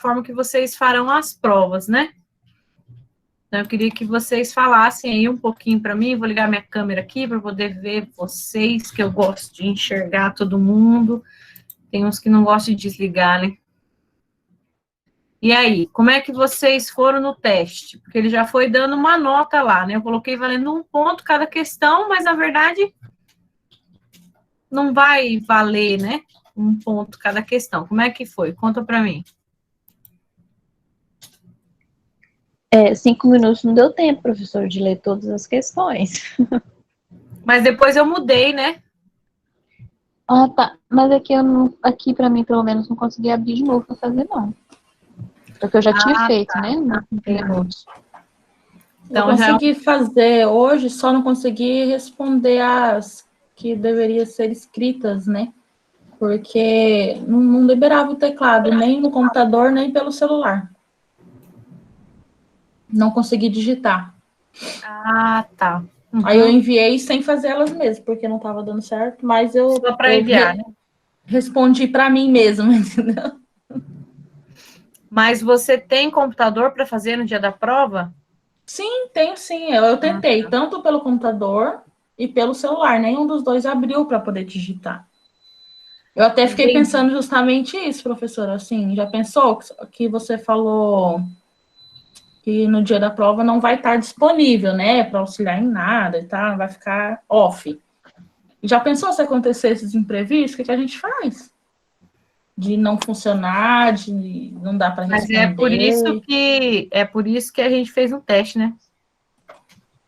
forma que vocês farão as provas, né? Então, eu queria que vocês falassem aí um pouquinho para mim. Vou ligar minha câmera aqui para poder ver vocês, que eu gosto de enxergar todo mundo. Tem uns que não gostam de desligar, né? E aí, como é que vocês foram no teste? Porque ele já foi dando uma nota lá, né? Eu coloquei valendo 1 ponto cada questão, mas na verdade não vai valer, né? 1 ponto cada questão. Como é que foi? Conta para mim. 5 minutos não deu tempo, professor, de ler todas as questões. Mas depois eu mudei, né? Ah, tá. Mas aqui eu não, aqui para mim, pelo menos, não consegui abrir de novo para fazer, não. Porque eu já tinha feito, tá. né? Nos 5 minutos. Então, eu consegui fazer hoje, só não consegui responder as que deveriam ser escritas, né? Porque não liberava o teclado, nem no computador, nem pelo celular. Não consegui digitar. Ah, tá. Uhum. Aí eu enviei sem fazer elas mesmo, porque não estava dando certo, mas só para enviar, né? Respondi para mim mesma, entendeu? Mas você tem computador para fazer no dia da prova? Sim, tenho sim. Eu tentei, tanto pelo computador e pelo celular. Nenhum dos dois abriu para poder digitar. Eu até fiquei pensando justamente isso, professora. Assim, já pensou que você falou que no dia da prova não vai estar disponível, né, para auxiliar em nada e tal, vai ficar off. Já pensou se acontecer esses imprevistos? O que a gente faz? De não funcionar, de não dar para responder. Mas é por isso que a gente fez um teste, né?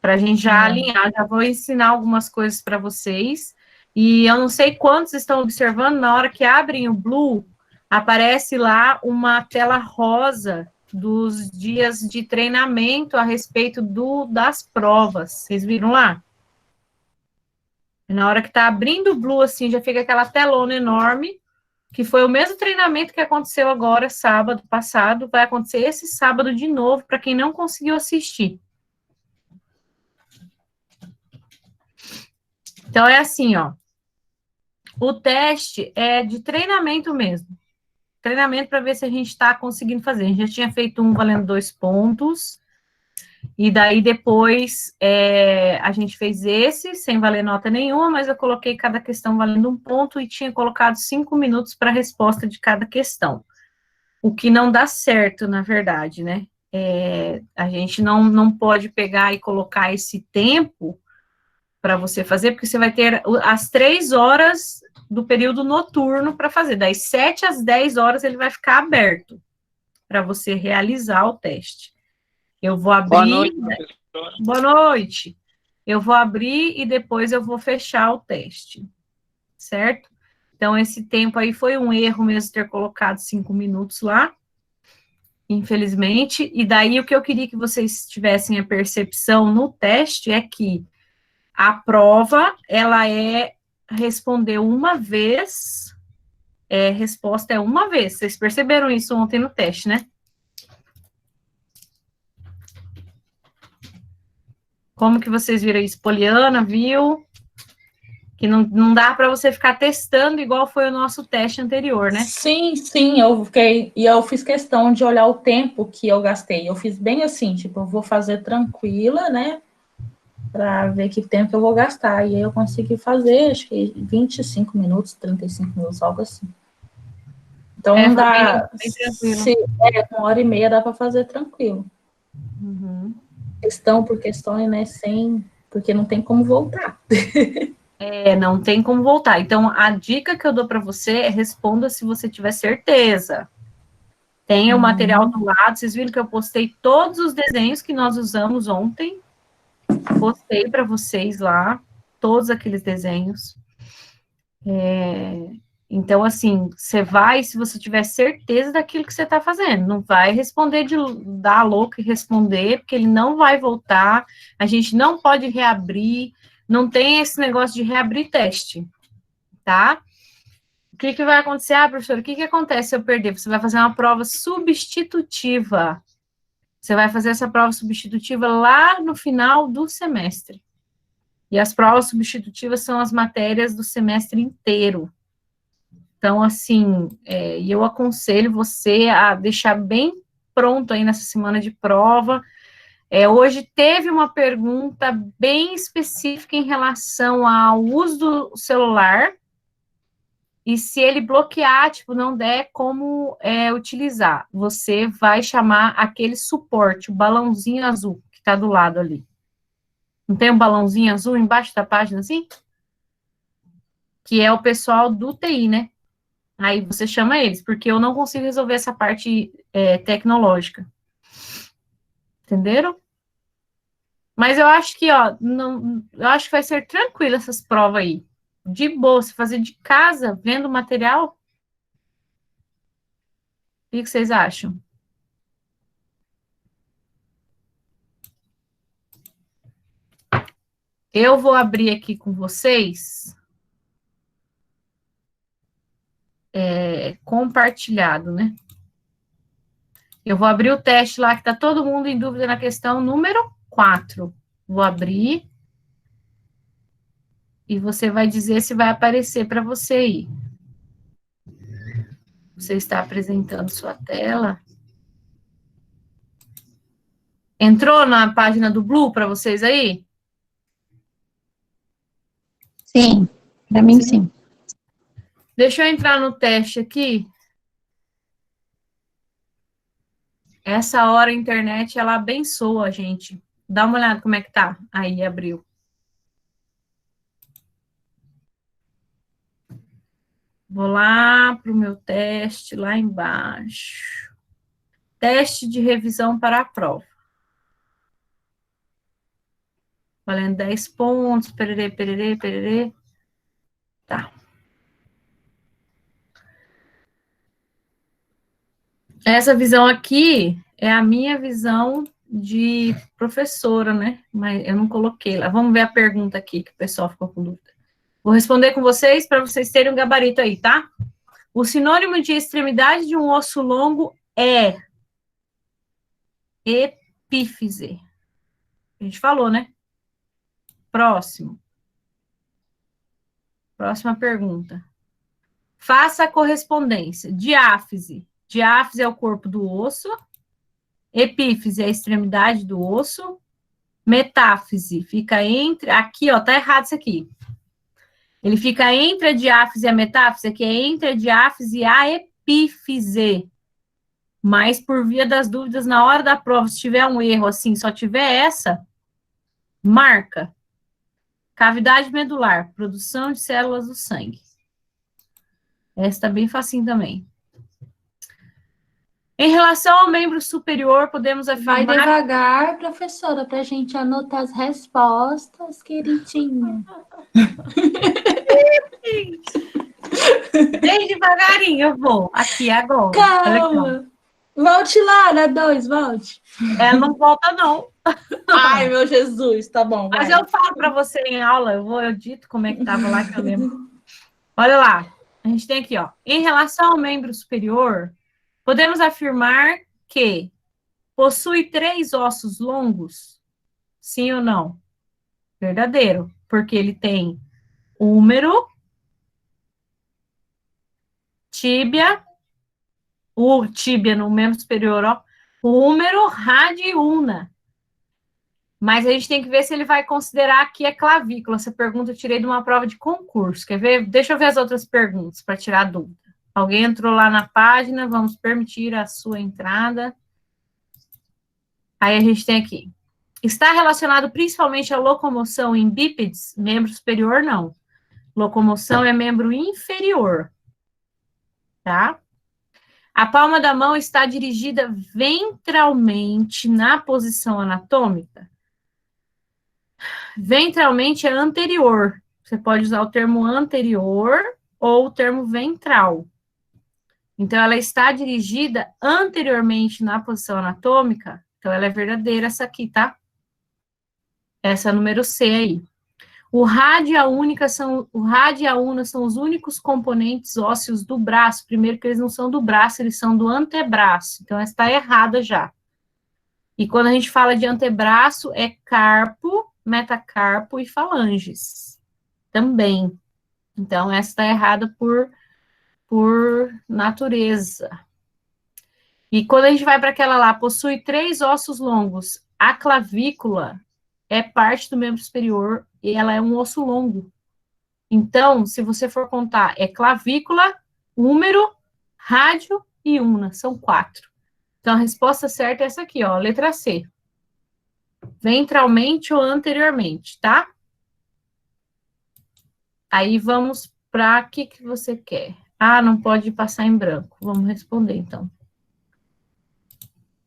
Para a gente já alinhar. Já vou ensinar algumas coisas para vocês. E eu não sei quantos estão observando, na hora que abrem o Blue, aparece lá uma tela rosa dos dias de treinamento a respeito das provas. Vocês viram lá? Na hora que está abrindo o Blue, assim, já fica aquela telona enorme, que foi o mesmo treinamento que aconteceu agora, sábado passado, vai acontecer esse sábado de novo, para quem não conseguiu assistir. Então, é assim, ó. O teste é de treinamento mesmo. Treinamento para ver se a gente está conseguindo fazer. A gente já tinha feito um valendo 2 pontos, e daí depois a gente fez esse, sem valer nota nenhuma, mas eu coloquei cada questão valendo 1 ponto e tinha colocado 5 minutos para a resposta de cada questão. O que não dá certo, na verdade, né? A gente não pode pegar e colocar esse tempo para você fazer, porque você vai ter as 3 horas do período noturno para fazer. Das 7 às 10 horas ele vai ficar aberto para você realizar o teste. Eu vou abrir... Boa noite, professora. Boa noite. Eu vou abrir e depois eu vou fechar o teste, certo? Então, esse tempo aí foi um erro mesmo ter colocado 5 minutos lá, infelizmente. E daí, o que eu queria que vocês tivessem a percepção no teste é que a prova, ela é responder uma vez, resposta é uma vez. Vocês perceberam isso ontem no teste, né? Como que vocês viram isso? Poliana, viu? Que não dá para você ficar testando igual foi o nosso teste anterior, né? Sim, eu fiz questão de olhar o tempo que eu gastei. Eu fiz bem assim, tipo, eu vou fazer tranquila, né? Para ver que tempo eu vou gastar. E aí eu consegui fazer, acho que 25 minutos, 35 minutos, algo assim. Então, não dá... com 1h30 dá para fazer tranquilo. Uhum. Questão por questão, né? Porque não tem como voltar. Não tem como voltar. Então, a dica que eu dou para você é responda se você tiver certeza. Tenha o material do lado. Vocês viram que eu postei todos os desenhos que nós usamos ontem. Postei para vocês lá, todos aqueles desenhos. Então, assim, você vai, se você tiver certeza daquilo que você está fazendo, não vai responder de dar louco e responder, porque ele não vai voltar, a gente não pode reabrir, não tem esse negócio de reabrir teste, tá? O que vai acontecer? Professor, o que acontece se eu perder? Você vai fazer uma prova substitutiva. Você vai fazer essa prova substitutiva lá no final do semestre. E as provas substitutivas são as matérias do semestre inteiro. Então, assim, eu aconselho você a deixar bem pronto aí nessa semana de prova. Hoje teve uma pergunta bem específica em relação ao uso do celular, e se ele bloquear, tipo, não der como utilizar, você vai chamar aquele suporte, o balãozinho azul, que está do lado ali. Não tem um balãozinho azul embaixo da página, assim? Que é o pessoal do TI, né? Aí você chama eles, porque eu não consigo resolver essa parte tecnológica. Entenderam? Mas eu acho que, ó, eu acho que vai ser tranquilo essas provas aí. De boa, se fazer de casa, vendo o material. O que vocês acham? Eu vou abrir aqui com vocês compartilhado, né? Eu vou abrir o teste lá, que tá todo mundo em dúvida na questão número 4. Vou abrir. E você vai dizer se vai aparecer para você aí. Você está apresentando sua tela. Entrou na página do Blue para vocês aí? Sim, para mim sim. Deixa eu entrar no teste aqui. Essa hora a internet, ela abençoa a gente. Dá uma olhada como é que tá. Aí, abriu. Vou lá para o meu teste, lá embaixo. Teste de revisão para a prova. Valendo 10 pontos, pererê, pererê, pererê. Tá. Essa visão aqui é a minha visão de professora, né? Mas eu não coloquei lá. Vamos ver a pergunta aqui, que o pessoal ficou com dúvida. Vou responder com vocês para vocês terem um gabarito aí, tá? O sinônimo de extremidade de um osso longo é epífise. A gente falou, né? Próximo. Próxima pergunta. Faça a correspondência. Diáfise. Diáfise é o corpo do osso. Epífise é a extremidade do osso. Metáfise fica entre... Aqui, ó, tá errado isso aqui. Ele fica entre a diáfise e a metáfise, que é entre a diáfise e a epífise. Mas, por via das dúvidas, na hora da prova, se tiver um erro assim, só tiver essa, marca. Cavidade medular, produção de células do sangue. Essa tá bem facinho também. Em relação ao membro superior, podemos afirmar... Vai devagar, professora, para a gente anotar as respostas, queridinha. Bem devagarinho eu vou. Aqui, agora. Calma. Volte lá, na 2, volte. Ela não volta, não. Ai, meu Jesus, tá bom. Mas vai. eu falo para você em aula, eu dito como é que estava lá, que eu lembro. Olha lá, a gente tem aqui, ó. Em relação ao membro superior, podemos afirmar que possui 3 ossos longos? Sim ou não? Verdadeiro, porque ele tem húmero, tíbia, o tíbia no membro superior, ó, húmero, rádio e ulna. Mas a gente tem que ver se ele vai considerar que é clavícula. Essa pergunta eu tirei de uma prova de concurso. Quer ver? Deixa eu ver as outras perguntas para tirar dúvida. Alguém entrou lá na página, vamos permitir a sua entrada. Aí a gente tem aqui. Está relacionado principalmente à locomoção em bípedes? Membro superior, não. Locomoção é membro inferior. Tá? A palma da mão está dirigida ventralmente na posição anatômica? Ventralmente é anterior. Você pode usar o termo anterior ou o termo ventral. Então, ela está dirigida anteriormente na posição anatômica. Então, ela é verdadeira essa aqui, tá? Essa é a número C aí. O rádio e a una são os únicos componentes ósseos do braço. Primeiro que eles não são do braço, eles são do antebraço. Então, essa está errada já. E quando a gente fala de antebraço, é carpo, metacarpo e falanges. Também. Então, essa está errada por por natureza. E quando a gente vai para aquela lá, possui 3 ossos longos. A clavícula é parte do membro superior e ela é um osso longo. Então, se você for contar, é clavícula, húmero, rádio e ulna. São 4. Então, a resposta certa é essa aqui, ó, letra C. Ventralmente ou anteriormente, tá? Aí vamos para o que você quer. Ah, não pode passar em branco. Vamos responder, então.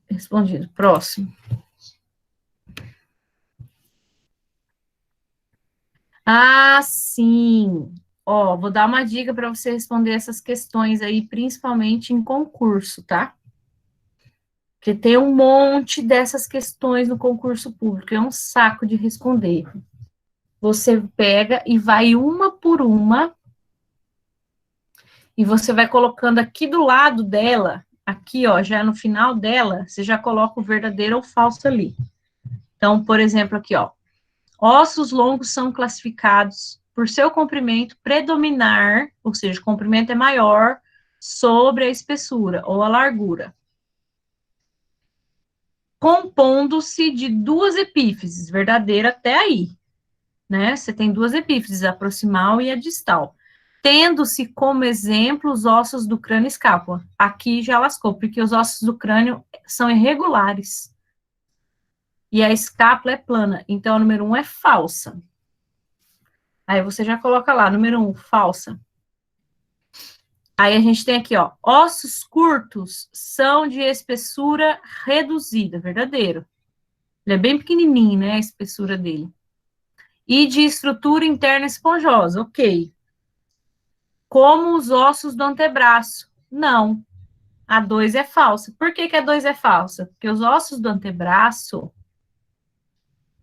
Respondido. Próximo. Ah, sim. Ó, vou dar uma dica para você responder essas questões aí, principalmente em concurso, tá? Porque tem um monte dessas questões no concurso público, é um saco de responder. Você pega e vai uma por uma, e você vai colocando aqui do lado dela, aqui, ó, já no final dela, você já coloca o verdadeiro ou falso ali. Então, por exemplo, aqui, ó. Ossos longos são classificados por seu comprimento predominar, ou seja, o comprimento é maior sobre a espessura ou a largura, compondo-se de 2 epífises, verdadeira até aí, né? Você tem 2 epífises, a proximal e a distal. Tendo-se como exemplo os ossos do crânio e escápula. Aqui já lascou, porque os ossos do crânio são irregulares. E a escápula é plana. Então, a número 1 é falsa. Aí você já coloca lá, número 1, falsa. Aí a gente tem aqui, ó, ossos curtos são de espessura reduzida, verdadeiro. Ele é bem pequenininho, né, a espessura dele. E de estrutura interna esponjosa, ok. Como os ossos do antebraço, não. A 2 é falsa. Por que que a 2 é falsa? Porque os ossos do antebraço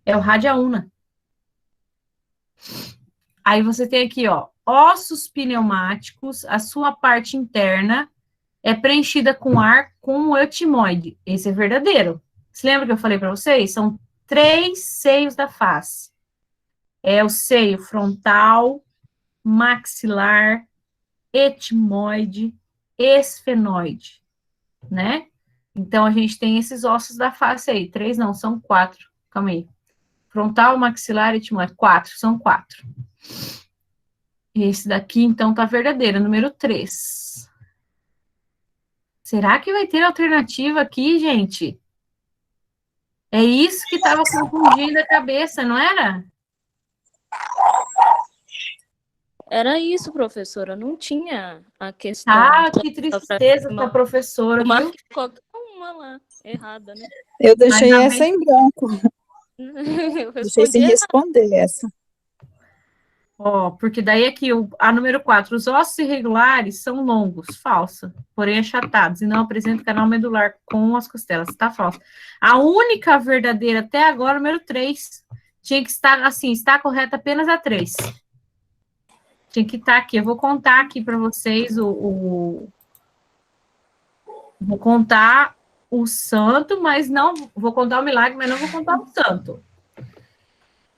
é o rádia-ulna. Aí você tem aqui, ó, ossos pneumáticos, a sua parte interna é preenchida com ar com o etimoide. Esse é verdadeiro. Você lembra que eu falei para vocês? São 3 seios da face. É o seio frontal, maxilar, etimoide, esfenoide, né? Então, a gente tem esses ossos da face aí. 3 não, são 4. Calma aí. Frontal, maxilar, etimoide. 4, são 4. Esse daqui, então, tá verdadeiro, número 3. Será que vai ter alternativa aqui, gente? É isso que estava confundindo a cabeça, não era? Era isso, professora. Não tinha a questão. Ah, que tristeza da professora, viu? Marque qualquer uma lá, errada, né? Eu deixei Ainda essa bem. em branco. Eu Deixei sem respondi responder essa. Ó, porque daí aqui, a número 4, os ossos irregulares são longos, falsa, porém achatados, e não apresentam canal medular com as costelas, tá falsa. A única verdadeira até agora, número 3, tinha que estar assim, está correta apenas a 3. Tinha que estar aqui, eu vou contar aqui para vocês vou contar o santo, mas não, vou contar o milagre, mas não vou contar o santo.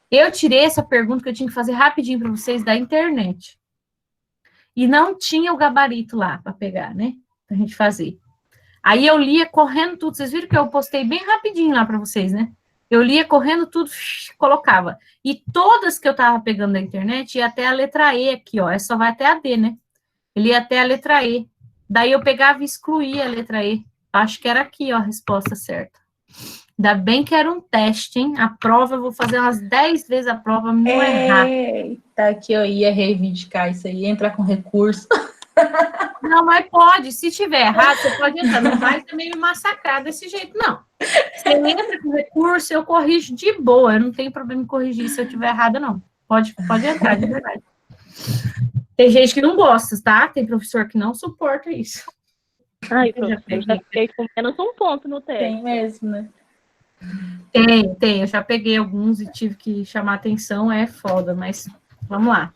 Eu tirei essa pergunta que eu tinha que fazer rapidinho para vocês da internet. E não tinha o gabarito lá para pegar, né? Pra gente fazer. Aí eu lia correndo tudo. Vocês viram que eu postei bem rapidinho lá para vocês, né? Eu lia correndo tudo, colocava. E todas que eu tava pegando da internet ia até a letra E aqui, ó. Essa só vai até a D, né? Ele ia até a letra E. Daí eu pegava e excluía a letra E. Acho que era aqui, ó, a resposta certa. Ainda bem que era um teste, hein? A prova, eu vou fazer umas 10 vezes a prova, não errar. Eita, que eu ia reivindicar isso aí, entrar com recurso. Não, mas pode. Se tiver errado, você pode entrar. Não vai também me massacrar desse jeito, não. Você entra com recurso, eu corrijo de boa. Eu não tenho problema em corrigir se eu tiver errado, não. Pode entrar, de verdade. Tem gente que não gosta, tá? Tem professor que não suporta isso. Ai, professor, eu já fiquei com menos um ponto no teste. Tem mesmo, né? Tem. Eu já peguei alguns e tive que chamar atenção, é foda, mas vamos lá.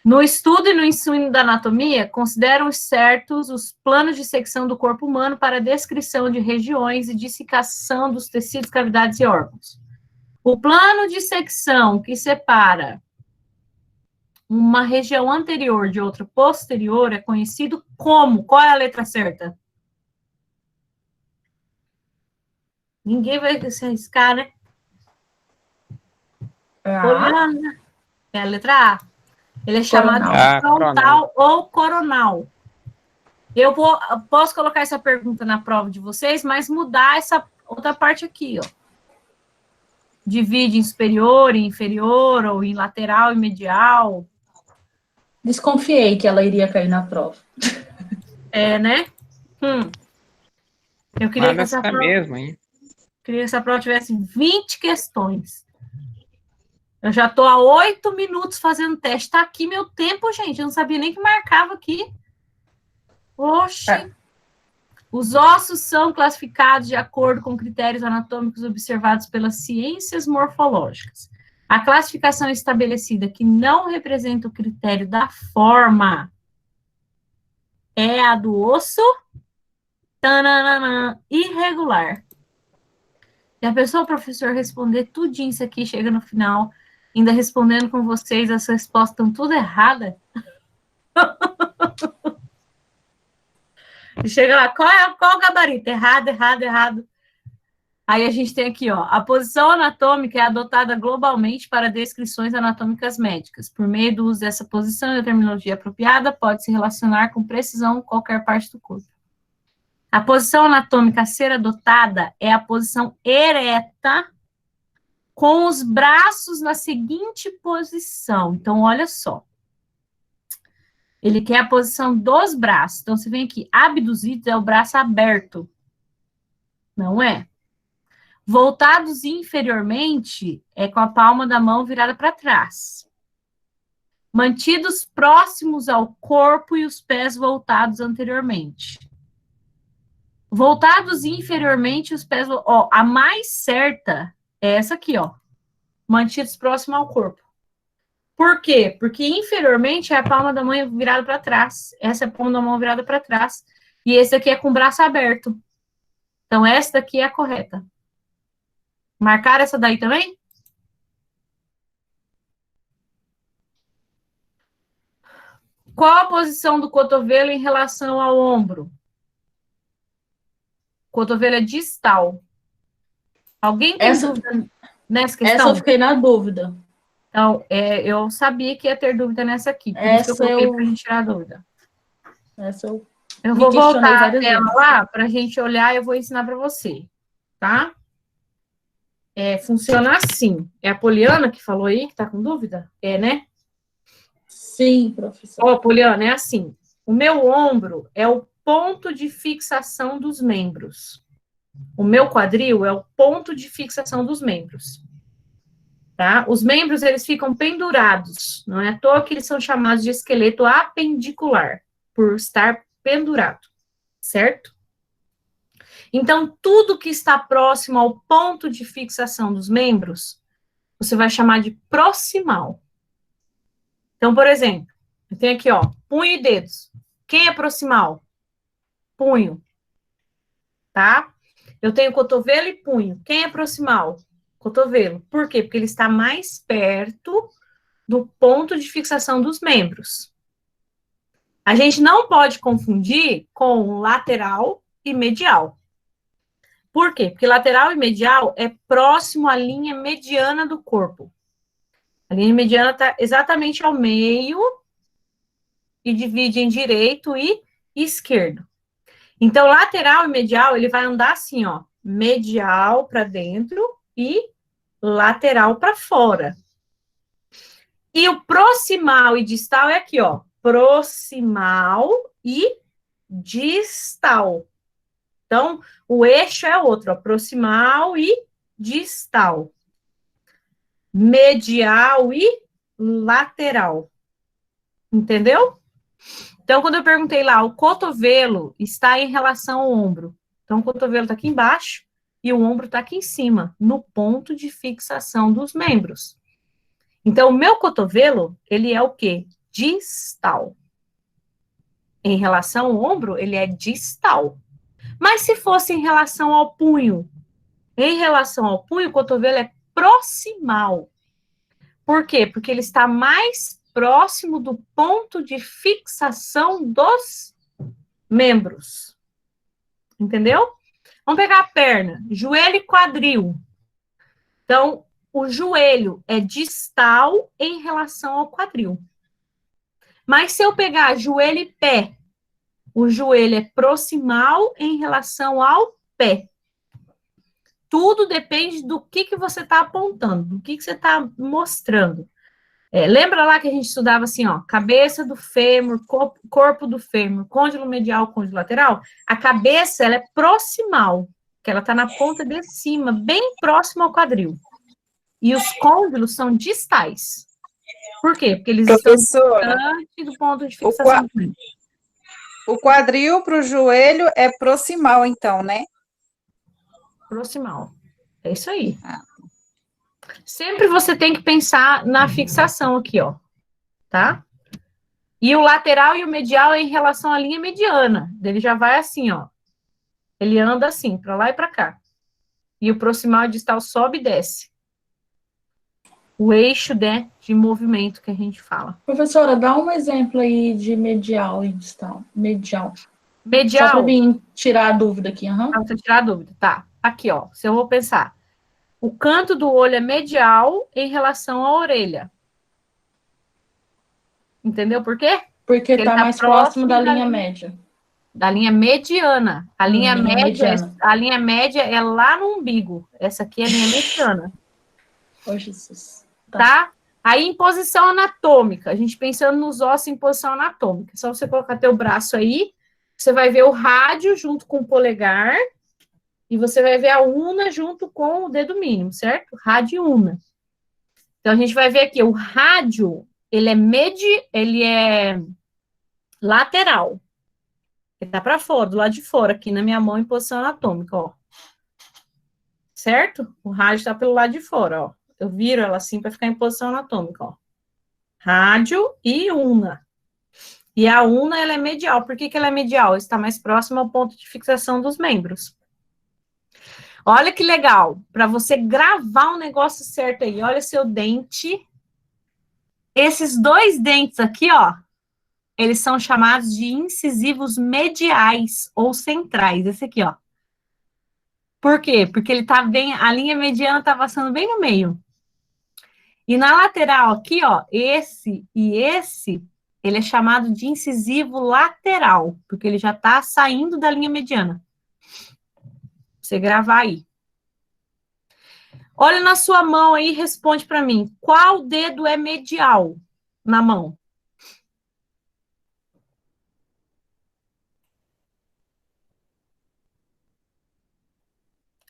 No estudo e no ensino da anatomia, consideram certos os planos de secção do corpo humano para descrição de regiões e dissecação dos tecidos, cavidades e órgãos. O plano de secção que separa uma região anterior de outra posterior é conhecido como? Qual é a letra certa? Ninguém vai se arriscar, né? Poliana. É a letra A. Ele é chamado de frontal ou coronal. Posso colocar essa pergunta na prova de vocês, mas mudar essa outra parte aqui, ó. Divide em superior, em inferior, ou em lateral e medial. Desconfiei que ela iria cair na prova. É, né? Eu queria que essa prova... hein? Queria que essa prova tivesse 20 questões. Eu já estou há 8 minutos fazendo teste. Está aqui meu tempo, gente. Eu não sabia nem que marcava aqui. Oxi. Os ossos são classificados de acordo com critérios anatômicos observados pelas ciências morfológicas. A classificação estabelecida que não representa o critério da forma é a do osso irregular. E a pessoa, o professor, responder tudinho isso aqui, chega no final, ainda respondendo com vocês, as respostas estão tudo erradas. E chega lá, qual o gabarito? Errado. Aí a gente tem aqui, ó, a posição anatômica é adotada globalmente para descrições anatômicas médicas. Por meio do uso dessa posição e da terminologia apropriada, pode-se relacionar com precisão qualquer parte do corpo. A posição anatômica a ser adotada é a posição ereta, com os braços na seguinte posição. Então, olha só. Ele quer a posição dos braços. Então, você vem aqui, abduzidos é o braço aberto. Não é? Voltados inferiormente é com a palma da mão virada para trás. Mantidos próximos ao corpo e os pés voltados anteriormente. Voltados inferiormente, os pés... Ó, a mais certa é essa aqui, ó. Mantidos próximos ao corpo. Por quê? Porque inferiormente é a palma da mão virada para trás. Essa é a palma da mão virada para trás. E esse aqui é com o braço aberto. Então, essa daqui é a correta. Marcaram essa daí também? Qual a posição do cotovelo em relação ao ombro? O cotovelo é distal. Alguém tem dúvida nessa questão? Essa eu fiquei na dúvida. Então, eu sabia que ia ter dúvida nessa aqui. Por isso que eu coloquei para a gente tirar a dúvida. Eu vou voltar a tela lá para a gente olhar e eu vou ensinar para você. Tá? Funciona assim. É a Poliana que falou aí, que está com dúvida? É, né? Sim, professor. Ó, Poliana, é assim. O meu ombro é o ponto de fixação dos membros. O meu quadril é o ponto de fixação dos membros. Tá? Os membros, eles ficam pendurados. Não é à toa que eles são chamados de esqueleto apendicular, por estar pendurado. Certo? Então, tudo que está próximo ao ponto de fixação dos membros, você vai chamar de proximal. Então, por exemplo, eu tenho aqui, ó, punho e dedos. Quem é proximal? Punho. Tá? Eu tenho cotovelo e punho. Quem é proximal? Cotovelo. Por quê? Porque ele está mais perto do ponto de fixação dos membros. A gente não pode confundir com lateral e medial. Por quê? Porque lateral e medial é próximo à linha mediana do corpo. A linha mediana está exatamente ao meio e divide em direito e esquerdo. Então, lateral e medial, ele vai andar assim, ó, medial para dentro e lateral para fora. E o proximal e distal é aqui, ó, proximal e distal. Então, o eixo é outro, ó, proximal e distal. Medial e lateral. Entendeu? Então, quando eu perguntei lá, o cotovelo está em relação ao ombro. Então, o cotovelo está aqui embaixo e o ombro está aqui em cima, no ponto de fixação dos membros. Então, o meu cotovelo, ele é o quê? Distal. Em relação ao ombro, ele é distal. Mas se fosse em relação ao punho? Em relação ao punho, o cotovelo é proximal. Por quê? Porque ele está mais próximo do ponto de fixação dos membros. Entendeu? Vamos pegar a perna, joelho e quadril. Então, o joelho é distal em relação ao quadril. Mas se eu pegar joelho e pé, o joelho é proximal em relação ao pé. Tudo depende do que você está apontando, do que você está mostrando. Lembra lá que a gente estudava assim, ó, cabeça do fêmur, corpo do fêmur, côndilo medial, côndilo lateral? A cabeça, ela é proximal, que ela está na ponta de cima, bem próximo ao quadril. E os côndilos são distais. Por quê? Porque eles estão distante do ponto de fixação. O quadril para o joelho é proximal, então, né? Proximal. É isso aí. Sempre você tem que pensar na fixação aqui, ó. Tá? E o lateral e o medial é em relação à linha mediana. Ele já vai assim, ó. Ele anda assim, para lá e para cá. E o proximal e distal sobe e desce. O eixo, né, de movimento que a gente fala. Professora, dá um exemplo aí de medial e distal. Medial. Medial. Só para mim tirar a dúvida aqui. Pra você tirar a dúvida. Tá. Aqui, ó. Se eu vou pensar. O canto do olho é medial em relação à orelha. Entendeu por quê? Porque está mais próximo da linha média. Da linha mediana. A linha mediana. A linha média é lá no umbigo. Essa aqui é a linha mediana. Oh, Jesus. Tá? Aí, em posição anatômica, a gente pensando nos ossos em posição anatômica. Só você colocar teu braço aí, você vai ver o rádio junto com o polegar, e você vai ver a una junto com o dedo mínimo, certo? Rádio e una. Então, a gente vai ver aqui, o rádio, ele é lateral. Ele tá para fora, do lado de fora, aqui na minha mão, em posição anatômica, ó. Certo? O rádio tá pelo lado de fora, ó. Eu viro ela assim para ficar em posição anatômica, ó. Rádio e una. E a una, ela é medial. Por que ela é medial? Está mais próxima ao ponto de fixação dos membros. Olha que legal. Para você gravar um negócio certo aí. Olha seu dente. Esses dois dentes aqui, ó. Eles são chamados de incisivos mediais ou centrais. Esse aqui, ó. Por quê? Porque ele tá bem... A linha mediana tá passando bem no meio. E na lateral aqui, ó, esse e esse, ele é chamado de incisivo lateral, porque ele já tá saindo da linha mediana. Você gravar aí. Olha na sua mão aí e responde para mim. Qual dedo é medial na mão?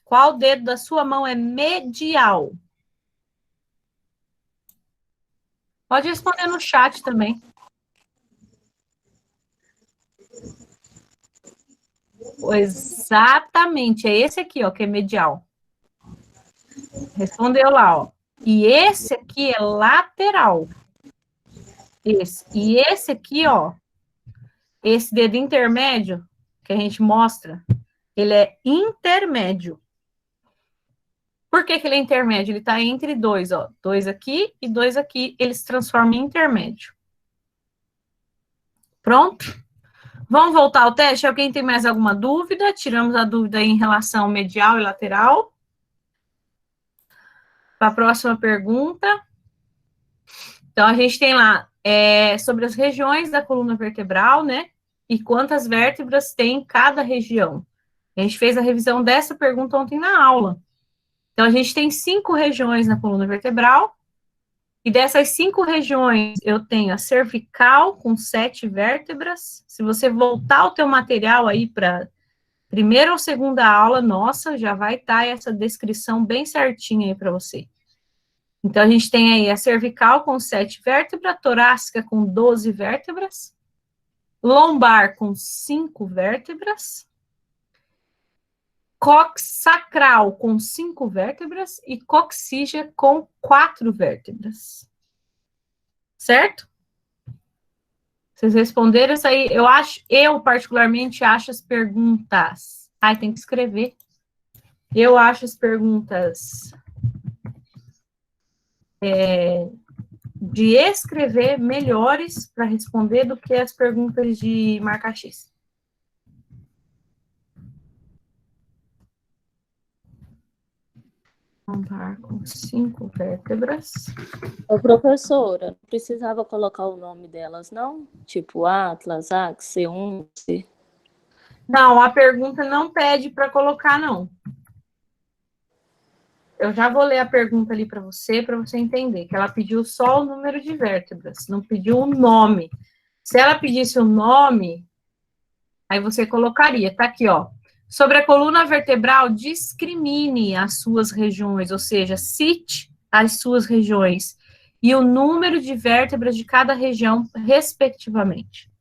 Qual dedo da sua mão é medial? Pode responder no chat também. Exatamente, é esse aqui, ó, que é medial. Respondeu lá, ó. E esse aqui é lateral. Esse. E esse aqui, ó, esse dedo intermédio que a gente mostra, ele é intermédio. Por que ele é intermédio? Ele está entre dois, ó. Dois aqui e dois aqui. Ele se transforma em intermédio. Pronto? Vamos voltar ao teste? Alguém tem mais alguma dúvida? Tiramos a dúvida aí em relação ao medial e lateral. Para a próxima pergunta. Então, a gente tem lá sobre as regiões da coluna vertebral, né? E quantas vértebras tem em cada região. A gente fez a revisão dessa pergunta ontem na aula. Então, a gente tem 5 regiões na coluna vertebral, e dessas 5 regiões, eu tenho a cervical, com 7 vértebras. Se você voltar o teu material aí para primeira ou segunda aula, nossa, já vai estar essa descrição bem certinha aí para você. Então, a gente tem aí a cervical com 7 vértebras, torácica com 12 vértebras, lombar com 5 vértebras, coxsacral com 5 vértebras e coxígea com 4 vértebras. Certo? Vocês responderam isso aí? Eu particularmente acho as perguntas... Ai, tem que escrever. Eu acho as perguntas de escrever melhores para responder do que as perguntas de marca X. Contar com 5 vértebras. Ô, professora, não precisava colocar o nome delas, não? Tipo Atlas, Axis, C1, C... Não, a pergunta não pede para colocar, não. Eu já vou ler a pergunta ali para você entender, que ela pediu só o número de vértebras, não pediu o nome. Se ela pedisse o nome, aí você colocaria, tá aqui, ó. Sobre a coluna vertebral, discrimine as suas regiões, ou seja, cite as suas regiões e o número de vértebras de cada região, respectivamente.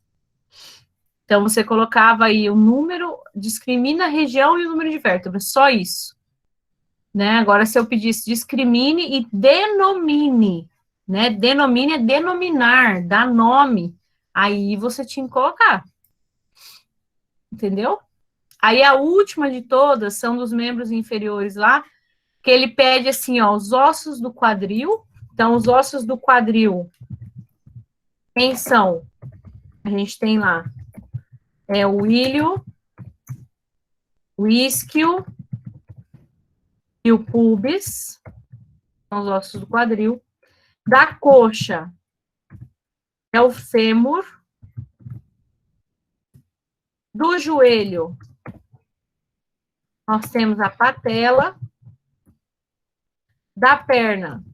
Então, você colocava aí o número, discrimina a região e o número de vértebras, só isso. Né? Agora, se eu pedisse discrimine e denomine, né? Denomine é denominar, dar nome, aí você tinha que colocar. Entendeu? Aí a última de todas são dos membros inferiores lá, que ele pede assim, ó, os ossos do quadril. Então, os ossos do quadril, quem são? A gente tem lá, o ilho, o isquio e o pubis, são os ossos do quadril. Da coxa, é o fêmur. Do joelho, nós temos a patela. Da perna,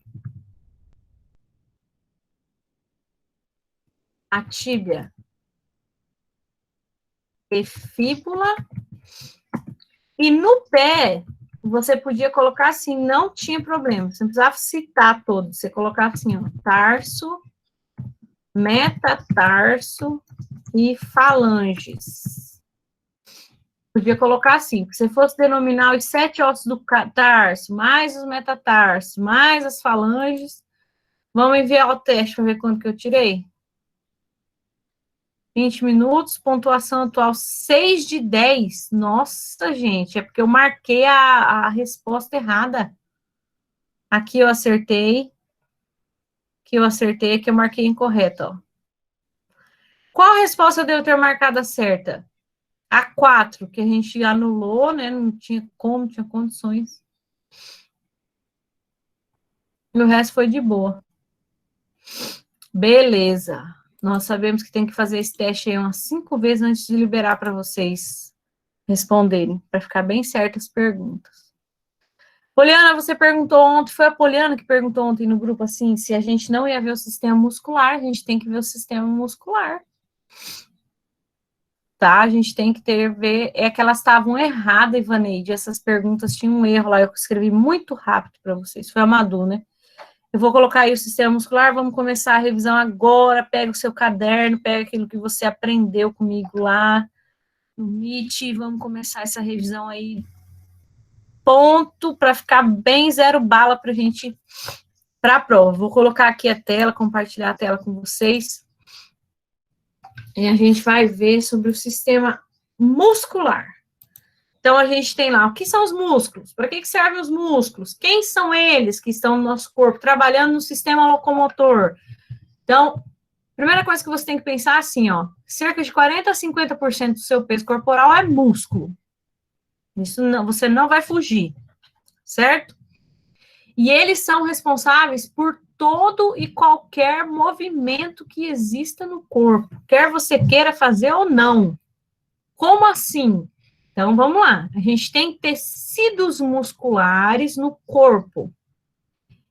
a tíbia e fíbula. E no pé, você podia colocar assim, não tinha problema. Você não precisava citar todos. Você colocava assim, ó, tarso, metatarso e falanges. Podia colocar assim, se fosse denominar os 7 ossos do tarso, mais os metatarsos, mais as falanges, vamos enviar o teste para ver quanto que eu tirei? 20 minutos, pontuação atual 6 de 10. Nossa, gente, é porque eu marquei a resposta errada. Aqui eu acertei. Aqui eu marquei incorreta, ó. Qual resposta eu devo ter marcada certa? A 4, que a gente anulou, né? Não tinha como, não tinha condições. E o resto foi de boa. Beleza. Nós sabemos que tem que fazer esse teste aí umas 5 vezes antes de liberar para vocês responderem, para ficar bem certas as perguntas. Poliana, você perguntou ontem, foi a Poliana que perguntou ontem no grupo, assim, se a gente não ia ver o sistema muscular, a gente tem que ver o sistema muscular. Tá? A gente tem que ver, é que elas estavam erradas, Ivaneide, essas perguntas tinham um erro lá, eu escrevi muito rápido para vocês, foi a Madu, né? Eu vou colocar aí o sistema muscular, vamos começar a revisão agora, pega o seu caderno, pega aquilo que você aprendeu comigo lá no Meet, vamos começar essa revisão aí, ponto, para ficar bem zero bala para a gente, para a prova. Vou colocar aqui a tela, compartilhar a tela com vocês, e a gente vai ver sobre o sistema muscular. Então, a gente tem lá, o que são os músculos? Para que servem os músculos? Quem são eles que estão no nosso corpo, trabalhando no sistema locomotor? Então, primeira coisa que você tem que pensar assim, ó, cerca de 40% a 50% do seu peso corporal é músculo. Isso não, você não vai fugir, certo? E eles são responsáveis por todo e qualquer movimento que exista no corpo, quer você queira fazer ou não. Como assim? Então, vamos lá. A gente tem tecidos musculares no corpo.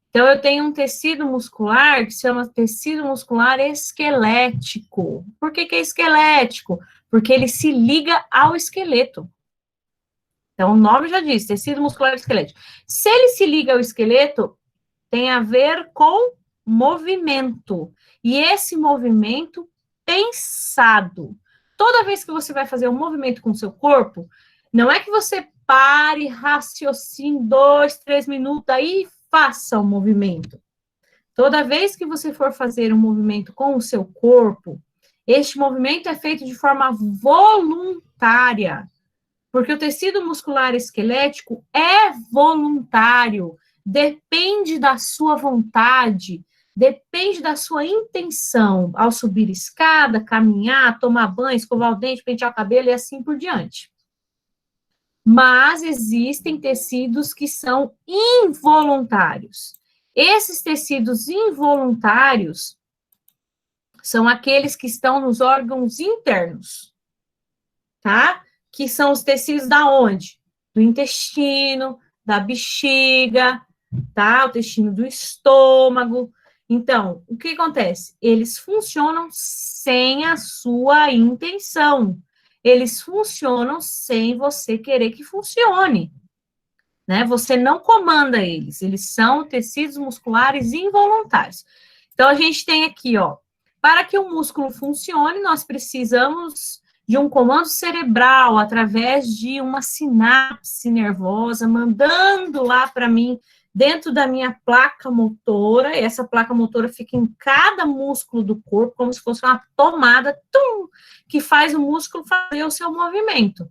Então, eu tenho um tecido muscular que se chama tecido muscular esquelético. Por que que é esquelético? Porque ele se liga ao esqueleto. Então, o nome já diz, tecido muscular esquelético. Se ele se liga ao esqueleto, tem a ver com movimento. E esse movimento pensado. Toda vez que você vai fazer um movimento com o seu corpo, não é que você pare, raciocine 2, 3 minutos, aí faça o movimento. Toda vez que você for fazer um movimento com o seu corpo, este movimento é feito de forma voluntária, porque o tecido muscular esquelético é voluntário, depende da sua vontade, depende da sua intenção ao subir escada, caminhar, tomar banho, escovar o dente, pentear o cabelo e assim por diante. Mas existem tecidos que são involuntários. Esses tecidos involuntários são aqueles que estão nos órgãos internos, tá? Que são os tecidos da onde? Do intestino, da bexiga, tá? O intestino do estômago. Então, o que acontece? Eles funcionam sem a sua intenção. Eles funcionam sem você querer que funcione, né? Você não comanda eles são tecidos musculares involuntários. Então, a gente tem aqui, ó, para que o músculo funcione, nós precisamos de um comando cerebral, através de uma sinapse nervosa, mandando lá para mim, dentro da minha placa motora, essa placa motora fica em cada músculo do corpo, como se fosse uma tomada, que faz o músculo fazer o seu movimento,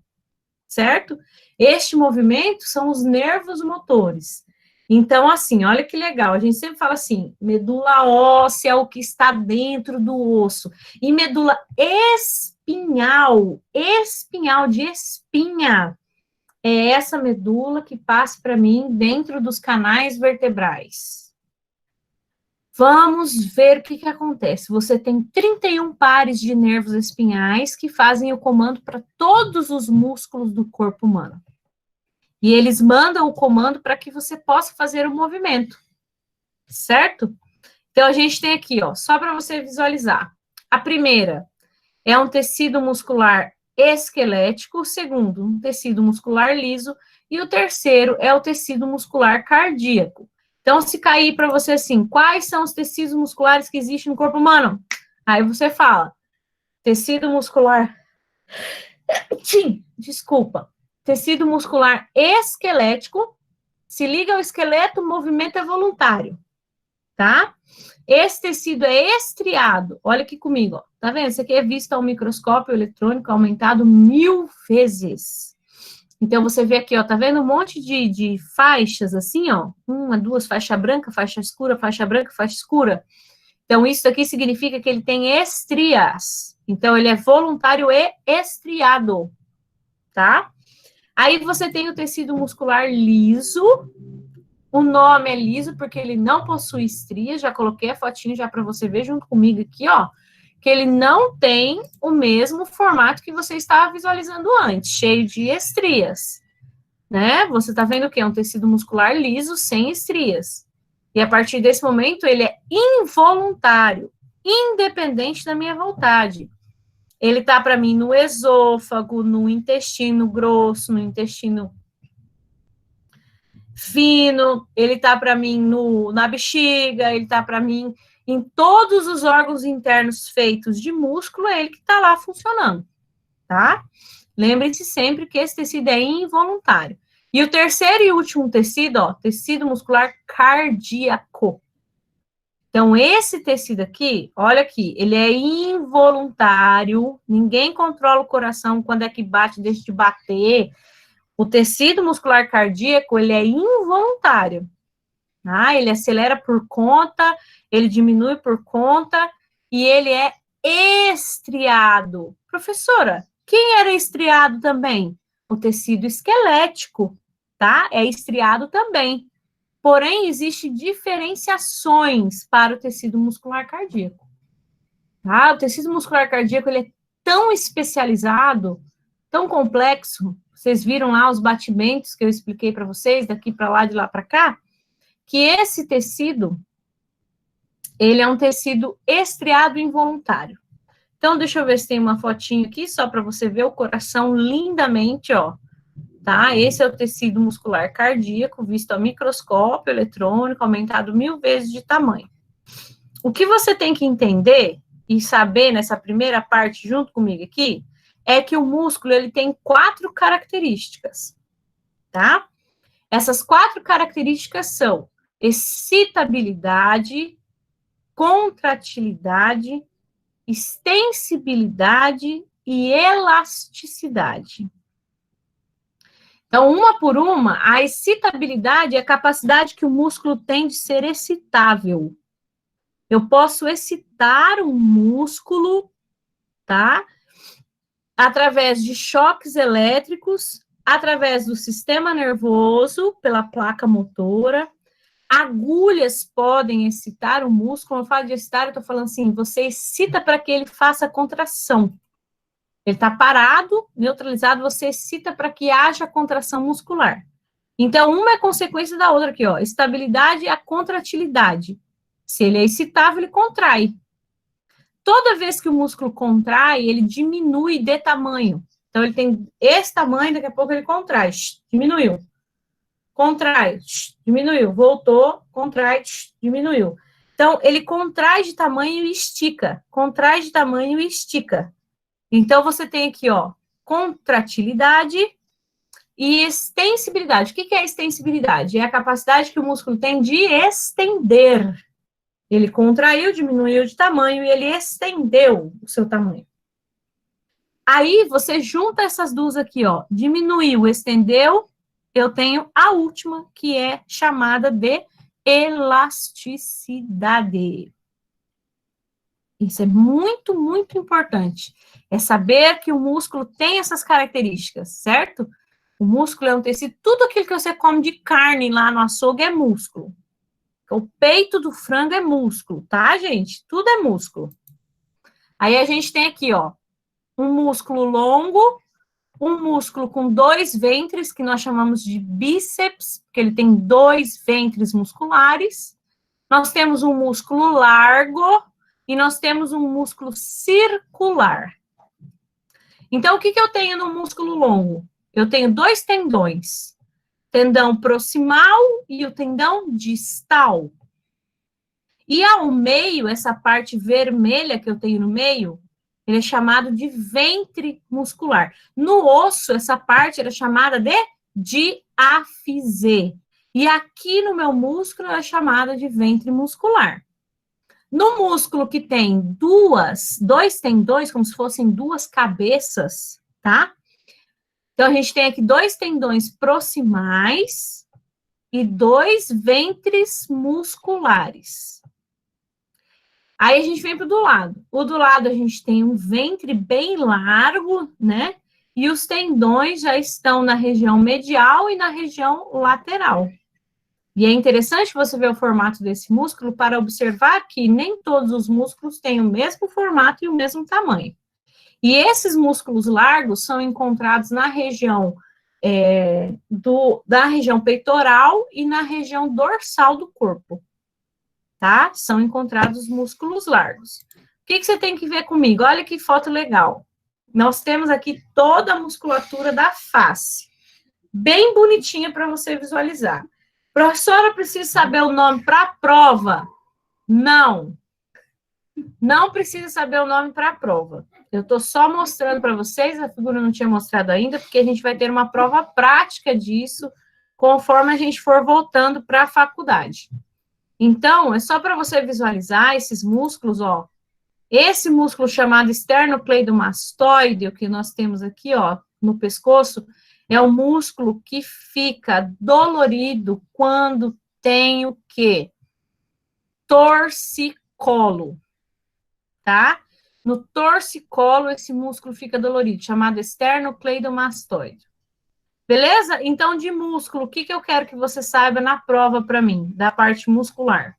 certo? Este movimento são os nervos motores. Então, assim, olha que legal, a gente sempre fala assim, medula óssea é o que está dentro do osso, e medula espinhal de espinha, é essa medula que passa para mim dentro dos canais vertebrais. Vamos ver o que acontece. Você tem 31 pares de nervos espinhais que fazem o comando para todos os músculos do corpo humano. E eles mandam o comando para que você possa fazer o movimento, certo? Então, a gente tem aqui, ó, só para você visualizar. A primeira é um tecido muscular esquelético, o segundo, um tecido muscular liso, e o terceiro é o tecido muscular cardíaco. Então, se cair para você assim, quais são os tecidos musculares que existem no corpo humano? Aí você fala, tecido muscular... Desculpa. Tecido muscular esquelético, se liga ao esqueleto, o movimento é voluntário, tá? Esse tecido é estriado, olha aqui comigo, ó, tá vendo? Isso aqui é visto ao microscópio eletrônico aumentado 1000 vezes. Então, você vê aqui, ó, tá vendo um monte de faixas assim, ó, 1, 2, faixa branca, faixa escura, faixa branca, faixa escura. Então, isso aqui significa que ele tem estrias. Então, ele é voluntário e estriado, tá? Aí você tem o tecido muscular liso, o nome é liso porque ele não possui estrias, já coloquei a fotinho já para você ver junto comigo aqui, ó, que ele não tem o mesmo formato que você estava visualizando antes, cheio de estrias, né? Você tá vendo o quê? Um tecido muscular liso, sem estrias. E a partir desse momento, ele é involuntário, independente da minha vontade. Ele tá para mim no esôfago, no intestino grosso, no intestino fino, ele tá para mim na bexiga, ele tá para mim em todos os órgãos internos feitos de músculo, é ele que tá lá funcionando, tá? Lembre-se sempre que esse tecido é involuntário. E o terceiro e último tecido, ó, tecido muscular cardíaco. Então, esse tecido aqui, olha aqui, ele é involuntário, ninguém controla o coração quando é que bate, deixa de bater. O tecido muscular cardíaco, ele é involuntário. Ah, ele acelera por conta, ele diminui por conta, e ele é estriado. Professora, quem era estriado também? O tecido esquelético, tá? É estriado também. Porém, existem diferenciações para o tecido muscular cardíaco. Tá? O tecido muscular cardíaco, ele é tão especializado, tão complexo, vocês viram lá os batimentos que eu expliquei para vocês, daqui para lá, de lá para cá, que esse tecido, ele é um tecido estriado involuntário. Então, deixa eu ver se tem uma fotinho aqui, só para você ver o coração lindamente, ó. Tá? Esse é o tecido muscular cardíaco, visto ao microscópio eletrônico, aumentado 1000 vezes de tamanho. O que você tem que entender e saber nessa primeira parte, junto comigo aqui, é que o músculo, ele tem 4 características, tá? Essas 4 características são excitabilidade, contratilidade, extensibilidade e elasticidade. Então, uma por uma, a excitabilidade é a capacidade que o músculo tem de ser excitável. Eu posso excitar um músculo, tá? Através de choques elétricos, através do sistema nervoso, pela placa motora. Agulhas podem excitar o músculo. Quando eu falo de excitar, eu estou falando assim, você excita para que ele faça contração. Ele está parado, neutralizado, você excita para que haja contração muscular. Então, uma é consequência da outra aqui, ó. Estabilidade e a contratilidade. Se ele é excitável, ele contrai. Toda vez que o músculo contrai, ele diminui de tamanho. Então, ele tem esse tamanho, daqui a pouco ele contrai. Diminuiu. Contrai, diminuiu. Voltou, contrai, diminuiu. Então, ele contrai de tamanho e estica. Contrai de tamanho e estica. Então, você tem aqui, ó, contratilidade e extensibilidade. O que é extensibilidade? É a capacidade que o músculo tem de estender. Ele contraiu, diminuiu de tamanho e ele estendeu o seu tamanho. Aí, você junta essas duas aqui, ó, diminuiu, estendeu, eu tenho a última, que é chamada de elasticidade. Isso é muito, muito importante. É saber que o músculo tem essas características, certo? O músculo é um tecido, tudo aquilo que você come de carne lá no açougue é músculo. O peito do frango é músculo, tá, gente? Tudo é músculo. Aí a gente tem aqui, ó, um músculo longo, um músculo com 2 ventres, que nós chamamos de bíceps, porque ele tem 2 ventres musculares. Nós temos um músculo largo e nós temos um músculo circular. Então, o que eu tenho no músculo longo? Eu tenho 2 tendões, tendão proximal e o tendão distal. E ao meio, essa parte vermelha que eu tenho no meio, ele é chamado de ventre muscular. No osso, essa parte era chamada de diáfise. E aqui no meu músculo é chamada de ventre muscular. No músculo que tem 2 tendões, como se fossem 2 cabeças, tá? Então, a gente tem aqui 2 tendões proximais e 2 ventres musculares. Aí, a gente vem para o do lado. O do lado, a gente tem um ventre bem largo, né? E os tendões já estão na região medial e na região lateral. E é interessante você ver o formato desse músculo para observar que nem todos os músculos têm o mesmo formato e o mesmo tamanho. E esses músculos largos são encontrados na região da região peitoral e na região dorsal do corpo, tá? São encontrados músculos largos. O que você tem que ver comigo? Olha que foto legal. Nós temos aqui toda a musculatura da face, bem bonitinha para você visualizar. Professora, precisa saber o nome para a prova? Não. Não precisa saber o nome para a prova. Eu estou só mostrando para vocês, a figura não tinha mostrado ainda, porque a gente vai ter uma prova prática disso, conforme a gente for voltando para a faculdade. Então, é só para você visualizar esses músculos, ó. Esse músculo chamado esternocleidomastoide, o que nós temos aqui, ó, no pescoço, é o músculo que fica dolorido quando tem o quê? Torcicolo, tá? No torcicolo, esse músculo fica dolorido, chamado esternocleidomastoide. Beleza? Então, de músculo, o que eu quero que você saiba na prova para mim, da parte muscular?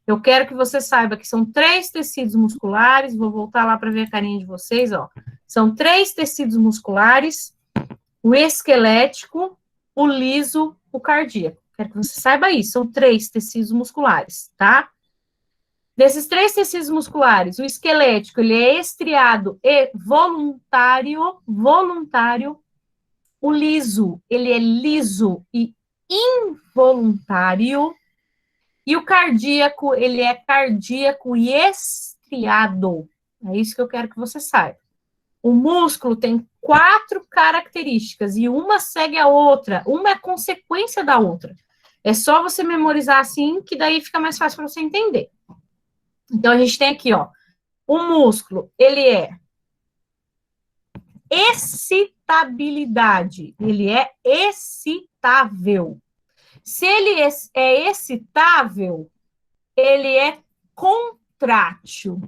Eu quero que você saiba que são 3 tecidos musculares, vou voltar lá para ver a carinha de vocês, ó. São 3 tecidos musculares, o esquelético, o liso, o cardíaco. Quero que você saiba isso, são 3 tecidos musculares, tá? Desses 3 tecidos musculares, o esquelético, ele é estriado e voluntário. O liso, ele é liso e involuntário. E o cardíaco, ele é cardíaco e estriado. É isso que eu quero que você saiba. O músculo tem 4 características e uma segue a outra. Uma é consequência da outra. É só você memorizar assim, que daí fica mais fácil para você entender. Então, a gente tem aqui, ó, o músculo, ele é excitabilidade, ele é excitável. Se ele é excitável, ele é contrátil.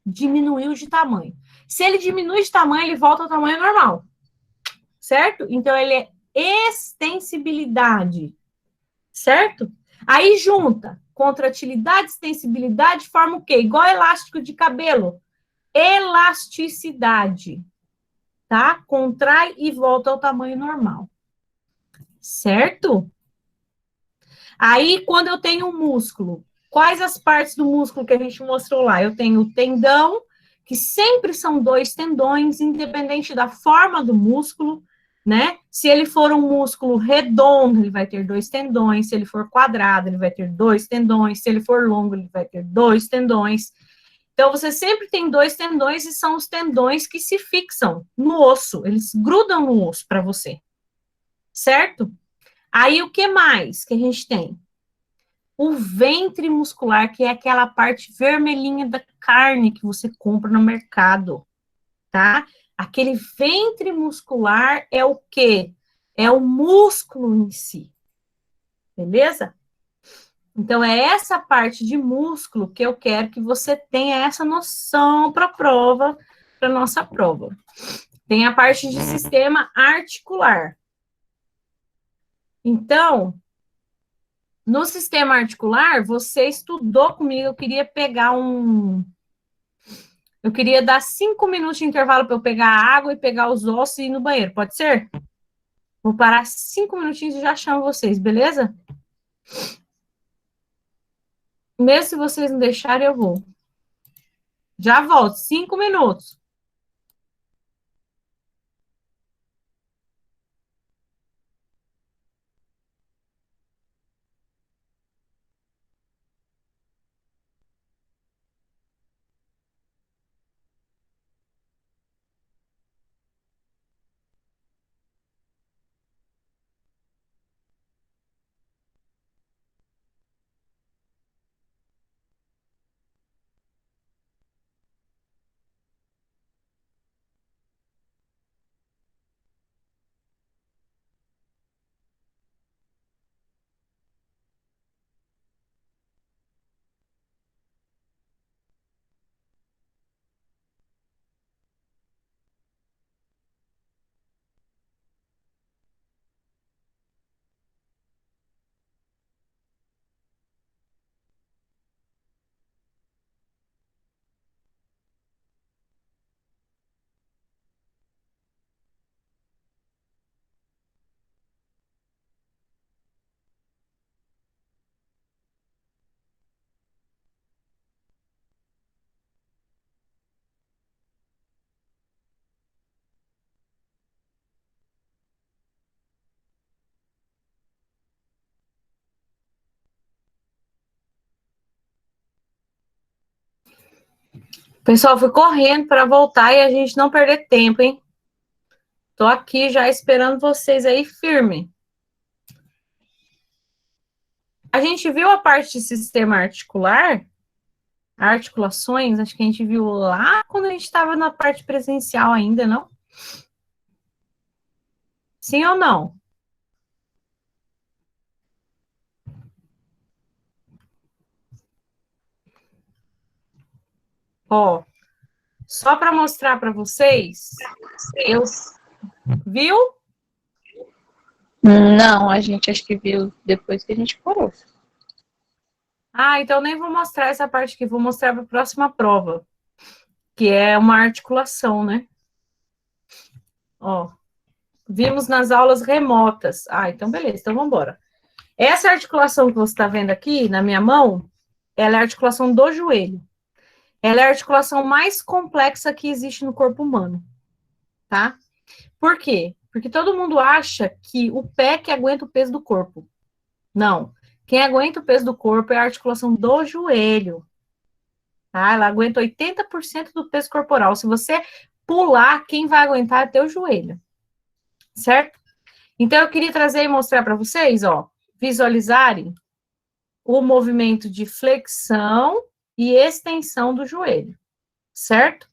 Diminuiu de tamanho. Se ele diminui de tamanho, ele volta ao tamanho normal. Certo? Então, ele é extensibilidade. Certo? Aí junta contratilidade, extensibilidade, forma o quê? Igual elástico de cabelo. Elasticidade. Tá? Contrai e volta ao tamanho normal. Certo? Aí, quando eu tenho um músculo, quais as partes do músculo que a gente mostrou lá? Eu tenho o tendão, que sempre são 2 tendões, independente da forma do músculo, né? Se ele for um músculo redondo, ele vai ter 2 tendões. Se ele for quadrado, ele vai ter 2 tendões. Se ele for longo, ele vai ter 2 tendões. Então, você sempre tem 2 tendões e são os tendões que se fixam no osso. Eles grudam no osso para você. Certo? Aí, o que mais que a gente tem? O ventre muscular, que é aquela parte vermelhinha da carne que você compra no mercado, tá? Aquele ventre muscular é o quê? É o músculo em si, beleza? Então, é essa parte de músculo que eu quero que você tenha essa noção para a prova, para nossa prova. Tem a parte de sistema articular. Então, no sistema articular, você estudou comigo, eu queria pegar Eu queria dar 5 minutos de intervalo para eu pegar a água e pegar os ossos e ir no banheiro, pode ser? Vou parar 5 minutinhos e já chamo vocês, beleza? Mesmo se vocês não deixarem, eu vou. Já volto, 5 minutos. Pessoal, fui correndo para voltar e a gente não perder tempo, hein? Tô aqui já esperando vocês aí firme. A gente viu a parte de sistema articular, articulações, acho que a gente viu lá quando a gente estava na parte presencial ainda, não? Sim ou não? Ó, só para mostrar para vocês, eu viu? Não, a gente acho que viu depois que a gente parou. Ah, então nem vou mostrar essa parte aqui, vou mostrar para a próxima prova, que é uma articulação, né? Ó, vimos nas aulas remotas. Ah, então beleza, então vamos embora. Essa articulação que você está vendo aqui na minha mão, ela é a articulação do joelho. Ela é a articulação mais complexa que existe no corpo humano, tá? Por quê? Porque todo mundo acha que o pé que aguenta o peso do corpo. Não. Quem aguenta o peso do corpo é a articulação do joelho. Tá? Ela aguenta 80% do peso corporal. Se você pular, quem vai aguentar é teu joelho. Certo? Então, eu queria trazer e mostrar para vocês, ó, visualizarem o movimento de flexão e extensão do joelho. Certo?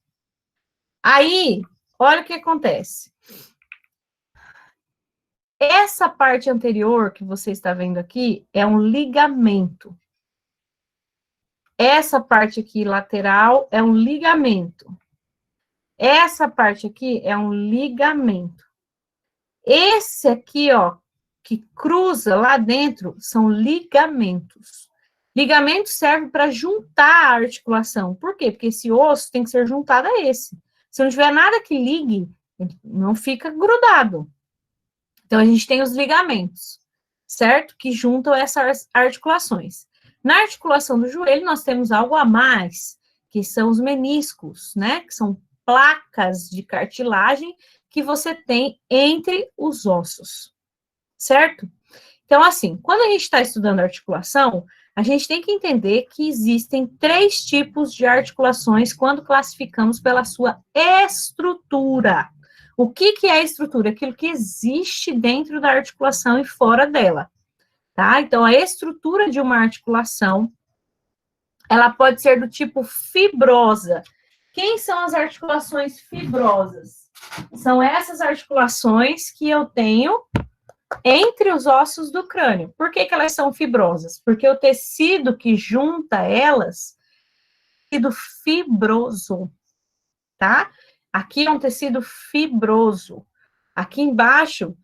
Aí, olha o que acontece. Essa parte anterior que você está vendo aqui é um ligamento. Essa parte aqui lateral é um ligamento. Essa parte aqui é um ligamento. Esse aqui, ó, que cruza lá dentro, são ligamentos. Ligamento serve para juntar a articulação. Por quê? Porque esse osso tem que ser juntado a esse. Se não tiver nada que ligue, não fica grudado. Então, a gente tem os ligamentos, certo? Que juntam essas articulações. Na articulação do joelho, nós temos algo a mais, que são os meniscos, né? Que são placas de cartilagem que você tem entre os ossos, certo? Então, assim, quando a gente está estudando articulação, a gente tem que entender que existem 3 tipos de articulações quando classificamos pela sua estrutura. O que é a estrutura? Aquilo que existe dentro da articulação e fora dela, tá? Então, a estrutura de uma articulação, ela pode ser do tipo fibrosa. Quem são as articulações fibrosas? São essas articulações que eu tenho entre os ossos do crânio. Por que elas são fibrosas? Porque o tecido que junta elas é tecido fibroso, tá? Aqui é um tecido fibroso. Aqui embaixo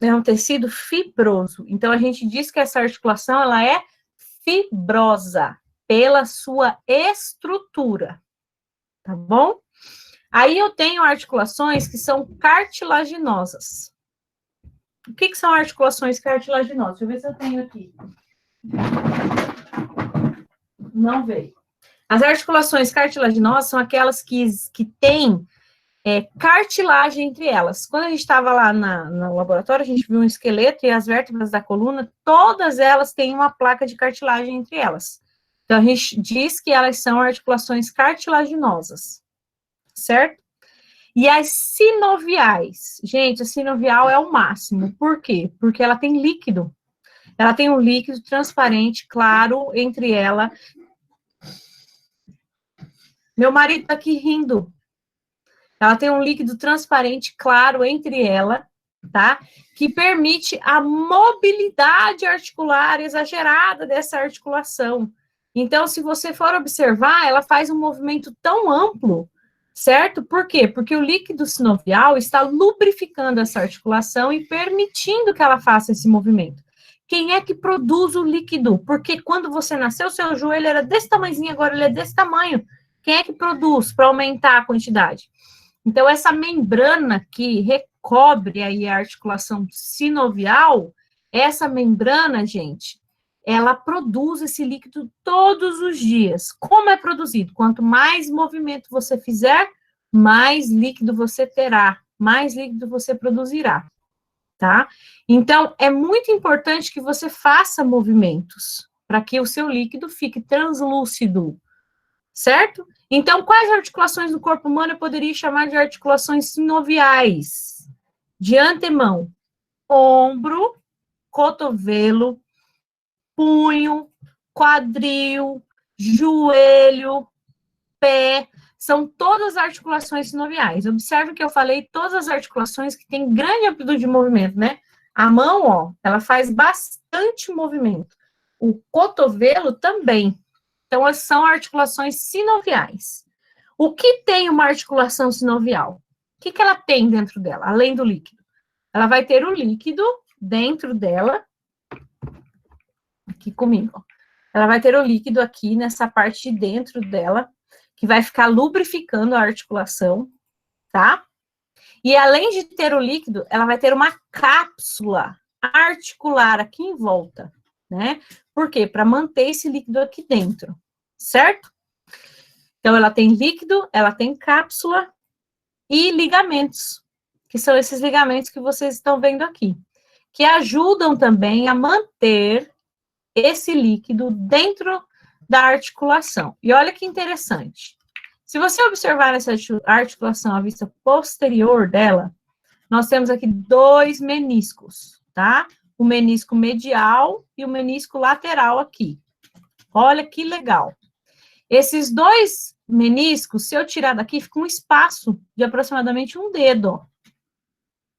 é um tecido fibroso. Então, a gente diz que essa articulação, ela é fibrosa pela sua estrutura, tá bom? Aí eu tenho articulações que são cartilaginosas. O que são articulações cartilaginosas? Deixa eu ver se eu tenho aqui. Não veio. As articulações cartilaginosas são aquelas que têm cartilagem entre elas. Quando a gente estava lá no laboratório, a gente viu um esqueleto e as vértebras da coluna, todas elas têm uma placa de cartilagem entre elas. Então, a gente diz que elas são articulações cartilaginosas, certo? E as sinoviais, gente, a sinovial é o máximo. Por quê? Porque ela tem líquido. Ela tem um líquido transparente, claro, entre ela. Meu marido tá aqui rindo. Ela tem um líquido transparente, claro, entre ela, tá? Que permite a mobilidade articular exagerada dessa articulação. Então, se você for observar, ela faz um movimento tão amplo, certo? Por quê? Porque o líquido sinovial está lubrificando essa articulação e permitindo que ela faça esse movimento. Quem é que produz o líquido? Porque quando você nasceu, seu joelho era desse tamanhozinho, agora ele é desse tamanho. Quem é que produz para aumentar a quantidade? Então, essa membrana que recobre aí a articulação sinovial, essa membrana, gente, ela produz esse líquido todos os dias. Como é produzido? Quanto mais movimento você fizer, mais líquido você terá, mais líquido você produzirá, tá? Então, é muito importante que você faça movimentos para que o seu líquido fique translúcido, certo? Então, quais articulações do corpo humano eu poderia chamar de articulações sinoviais? De antemão, ombro, cotovelo, punho, quadril, joelho, pé, são todas articulações sinoviais. Observe que eu falei todas as articulações que têm grande amplitude de movimento, né? A mão, ó, ela faz bastante movimento. O cotovelo também. Então, essas são articulações sinoviais. O que tem uma articulação sinovial? O que ela tem dentro dela, além do líquido? Ela vai ter o líquido dentro dela, aqui comigo, ó. Ela vai ter o líquido aqui nessa parte de dentro dela, que vai ficar lubrificando a articulação, tá? E além de ter o líquido, ela vai ter uma cápsula articular aqui em volta, né? Por quê? Para manter esse líquido aqui dentro, certo? Então, ela tem líquido, ela tem cápsula e ligamentos, que são esses ligamentos que vocês estão vendo aqui, que ajudam também a manter esse líquido dentro da articulação. E olha que interessante. Se você observar essa articulação à vista posterior dela, nós temos aqui 2 meniscos, tá? O menisco medial e o menisco lateral aqui. Olha que legal. Esses 2 meniscos, se eu tirar daqui, fica um espaço de aproximadamente um dedo, ó,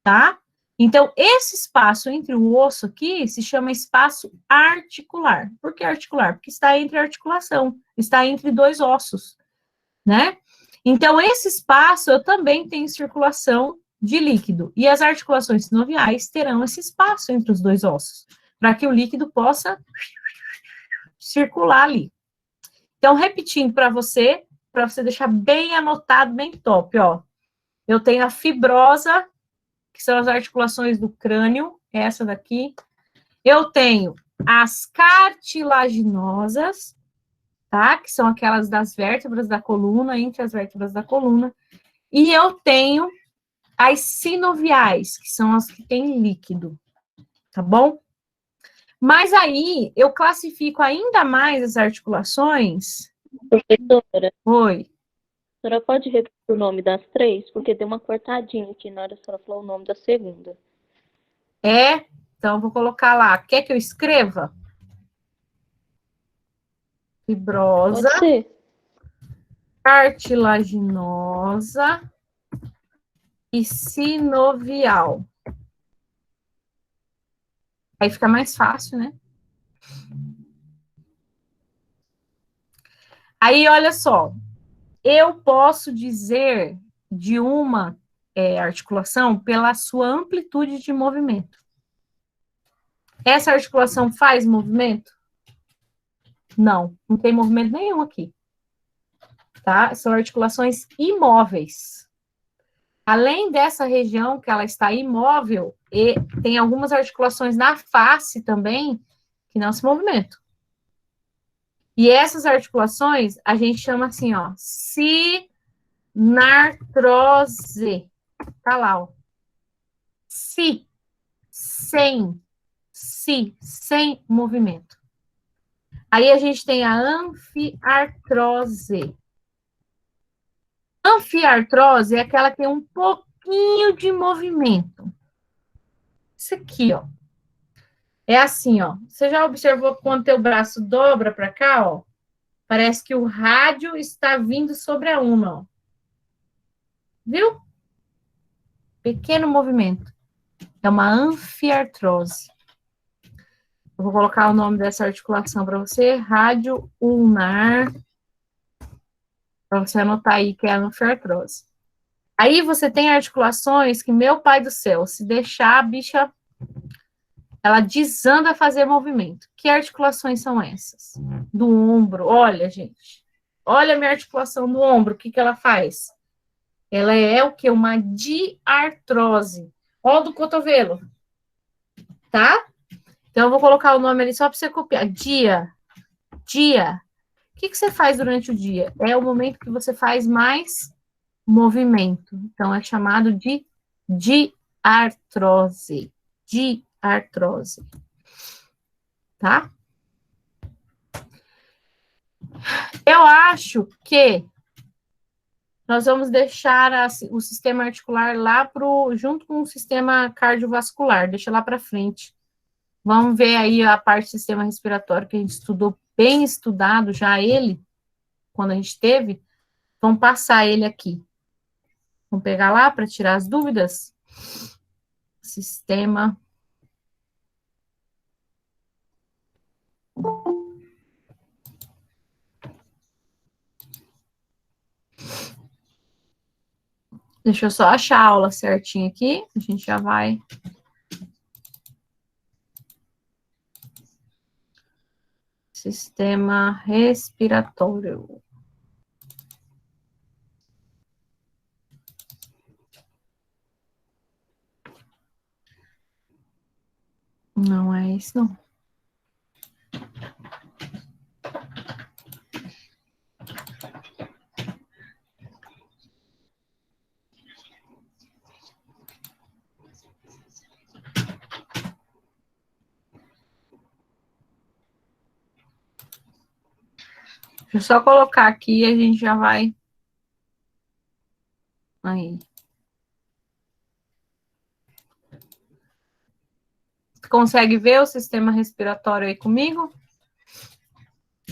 tá? Então, esse espaço entre o osso aqui se chama espaço articular. Por que articular? Porque está entre a articulação, está entre dois ossos, né? Então, esse espaço eu também tenho circulação de líquido. E as articulações sinoviais terão esse espaço entre os dois ossos, para que o líquido possa circular ali. Então, repetindo para você deixar bem anotado, bem top, ó. Eu tenho a fibrosa, que são as articulações do crânio, essa daqui. Eu tenho as cartilaginosas, tá? Que são aquelas das vértebras da coluna, entre as vértebras da coluna. E eu tenho as sinoviais, que são as que têm líquido, tá bom? Mas aí, eu classifico ainda mais as articulações. Professora, Oi. a senhora pode repetir o nome das três? Porque deu uma cortadinha aqui na hora que a senhora falou o nome da segunda. Então, eu vou colocar lá. Quer que eu escreva? Fibrosa, Pode ser. cartilaginosa e sinovial. Aí fica mais fácil, né? Aí, olha só. Eu posso dizer de uma articulação pela sua amplitude de movimento. Essa articulação faz movimento? Não, não tem movimento nenhum aqui. Tá? São articulações imóveis. Além dessa região que ela está imóvel, e tem algumas articulações na face também que não se movimentam. E essas articulações a gente chama assim, ó, sinartrose. Tá lá, ó. Sem movimento. Aí a gente tem a anfiartrose. Anfiartrose é aquela que tem um pouquinho de movimento. Isso aqui, ó. É assim, ó. Você já observou que quando teu braço dobra para cá, ó? Parece que o rádio está vindo sobre a una, ó. Viu? Pequeno movimento. É uma anfiartrose. Eu vou colocar o nome dessa articulação para você, rádio ulnar, para você anotar aí que é a anfiartrose. Aí você tem articulações que, meu pai do céu, se deixar a bicha, ela desanda a fazer movimento. Que articulações são essas? Do ombro. Olha, gente. Olha a minha articulação do ombro. O que que ela faz? Ela é o quê? Uma diartrose. Olha o do cotovelo. Tá? Então, eu vou colocar o nome ali só para você copiar. Dia. O que que você faz durante o dia? É o momento que você faz mais movimento. Então, é chamado de diartrose. Diartrose. Tá? Eu acho que nós vamos deixar o sistema articular lá junto com o sistema cardiovascular. Deixa lá para frente. Vamos ver aí a parte do sistema respiratório que a gente estudou, bem estudado já ele, quando a gente teve. Vamos passar ele aqui. Vamos pegar lá para tirar as dúvidas. Sistema. Deixa eu só achar a aula certinha aqui. A gente já vai. Sistema respiratório. Não é isso, não. Deixa eu só colocar aqui e a gente já vai. Aí. Você consegue ver o sistema respiratório aí comigo?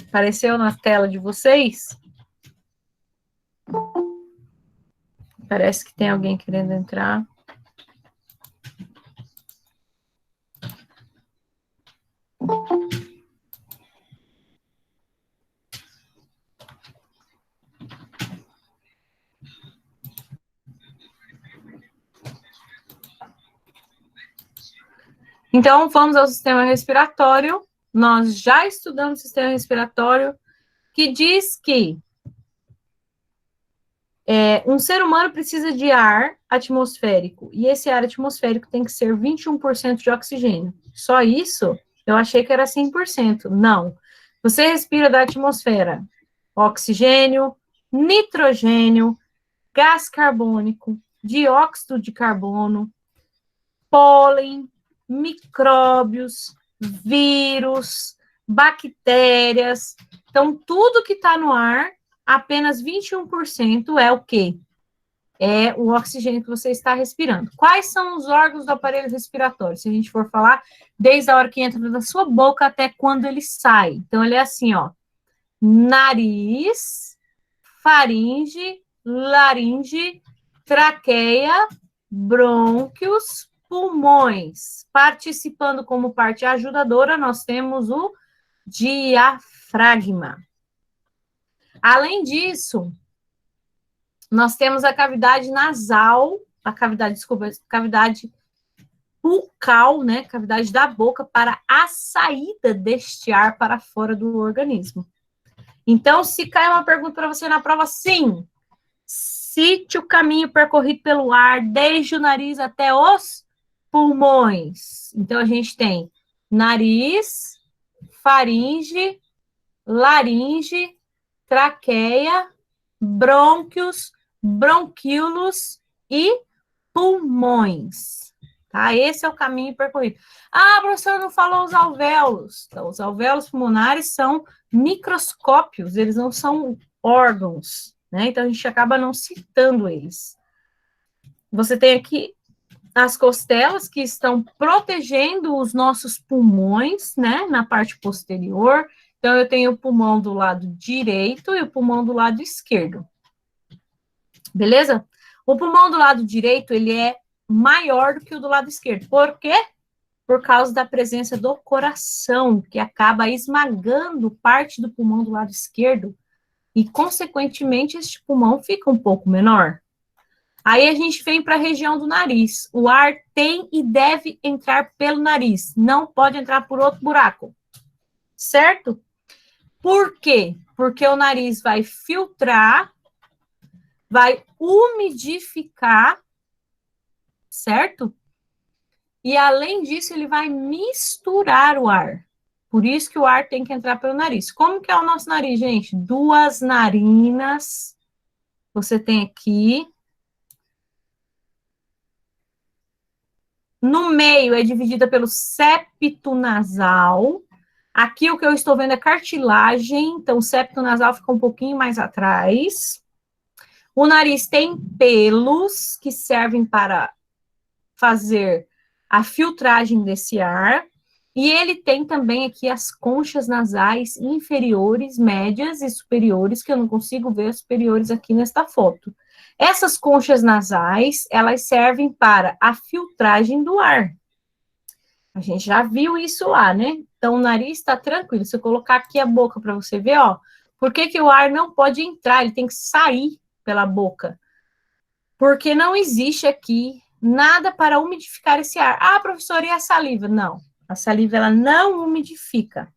Apareceu na tela de vocês? Parece que tem alguém querendo entrar. Então, vamos ao sistema respiratório. Nós já estudamos o sistema respiratório, que diz que um ser humano precisa de ar atmosférico, e esse ar atmosférico tem que ser 21% de oxigênio. Só isso? Eu achei que era 100%. Não. Você respira da atmosfera oxigênio, nitrogênio, gás carbônico, dióxido de carbono, pólen, micróbios, vírus, bactérias. Então, tudo que está no ar, apenas 21% é o quê? É o oxigênio que você está respirando. Quais são os órgãos do aparelho respiratório? Se a gente for falar, desde a hora que entra da sua boca até quando ele sai. Então, ele é assim, ó. Nariz, faringe, laringe, traqueia, brônquios, pulmões. Participando como parte ajudadora, nós temos o diafragma. Além disso, nós temos a cavidade nasal, cavidade bucal, né, cavidade da boca, para a saída deste ar para fora do organismo. Então, se cai uma pergunta para você na prova, sim, cite o caminho percorrido pelo ar desde o nariz até os pulmões. Então, a gente tem nariz, faringe, laringe, traqueia, brônquios, bronquíolos e pulmões. Tá? Esse é o caminho percorrido. Ah, professora, não falou os alvéolos. Então, os alvéolos pulmonares são microscópios, eles não são órgãos, né? Então, a gente acaba não citando eles. Você tem aqui as costelas que estão protegendo os nossos pulmões, né? Na parte posterior. Então, eu tenho o pulmão do lado direito e o pulmão do lado esquerdo. Beleza? O pulmão do lado direito, ele é maior do que o do lado esquerdo. Por quê? Por causa da presença do coração, que acaba esmagando parte do pulmão do lado esquerdo, e, consequentemente, este pulmão fica um pouco menor. Aí a gente vem para a região do nariz. O ar tem e deve entrar pelo nariz, não pode entrar por outro buraco. Certo? Por quê? Porque o nariz vai filtrar, vai umidificar, certo? E, além disso, ele vai misturar o ar. Por isso que o ar tem que entrar pelo nariz. Como que é o nosso nariz, gente? Duas narinas. Você tem aqui. No meio é dividida pelo septo nasal. Aqui o que eu estou vendo é cartilagem. Então, o septo nasal fica um pouquinho mais atrás. O nariz tem pelos que servem para fazer a filtragem desse ar, e ele tem também aqui as conchas nasais inferiores, médias e superiores, que eu não consigo ver as superiores aqui nesta foto. Essas conchas nasais, elas servem para a filtragem do ar. A gente já viu isso lá, né? Então, o nariz está tranquilo. Se eu colocar aqui a boca para você ver, ó, por que que o ar não pode entrar? Ele tem que sair pela boca. Porque não existe aqui nada para umidificar esse ar. Ah, professora, e a saliva? Não, a saliva, ela não umidifica.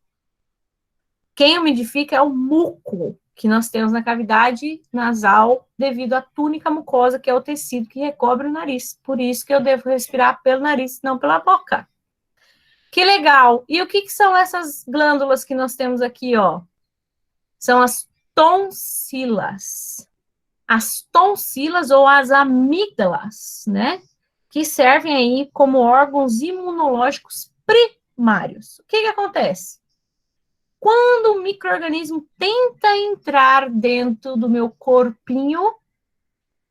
Quem umidifica é o muco que nós temos na cavidade nasal devido à túnica mucosa, que é o tecido que recobre o nariz. Por isso que eu devo respirar pelo nariz, não pela boca. Que legal! E o que são essas glândulas que nós temos aqui, ó? São as tonsilas. As tonsilas ou as amígdalas, né? Que servem aí como órgãos imunológicos primários. O que acontece? Quando o micro-organismo tenta entrar dentro do meu corpinho,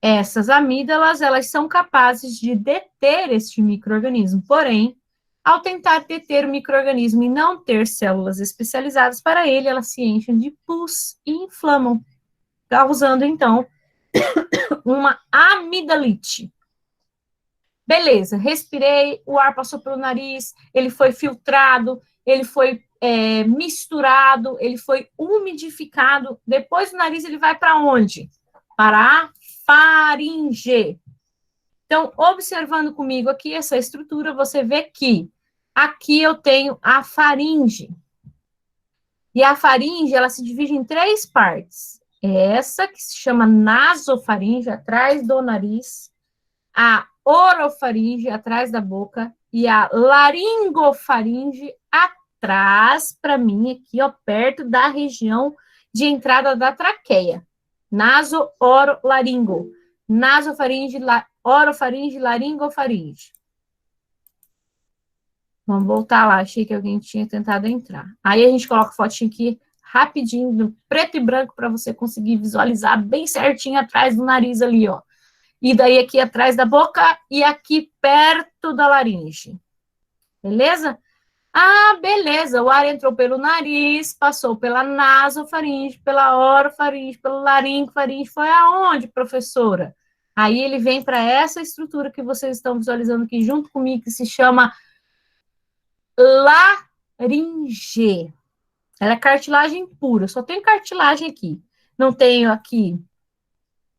essas amígdalas, elas são capazes de deter este micro-organismo. Porém, ao tentar deter o micro-organismo e não ter células especializadas para ele, elas se enchem de pus e inflamam, causando, então, uma amidalite. Beleza, respirei, o ar passou pelo nariz, ele foi filtrado, ele foi misturado, ele foi umidificado. Depois do nariz, ele vai para onde? Para a faringe. Então, observando comigo aqui essa estrutura, você vê que Aqui eu tenho a faringe. E a faringe, ela se divide em 3 partes. Essa que se chama nasofaringe, atrás do nariz, a orofaringe, atrás da boca, e a laringofaringe, atrás, para mim, aqui, ó, perto da região de entrada da traqueia. Naso, oro, laringo. Nasofaringe, orofaringe, laringofaringe. Vamos voltar lá, achei que alguém tinha tentado entrar. Aí a gente coloca a fotinho aqui, rapidinho, no preto e branco, para você conseguir visualizar bem certinho atrás do nariz ali, ó. E daí aqui atrás da boca e aqui perto da laringe. Beleza? Ah, beleza, o ar entrou pelo nariz, passou pela nasofaringe, pela orofaringe, pelo laringofaringe, foi aonde, professora? Aí ele vem para essa estrutura que vocês estão visualizando aqui junto comigo, que se chama laringe. Ela é cartilagem pura, só tem cartilagem aqui. Não tenho aqui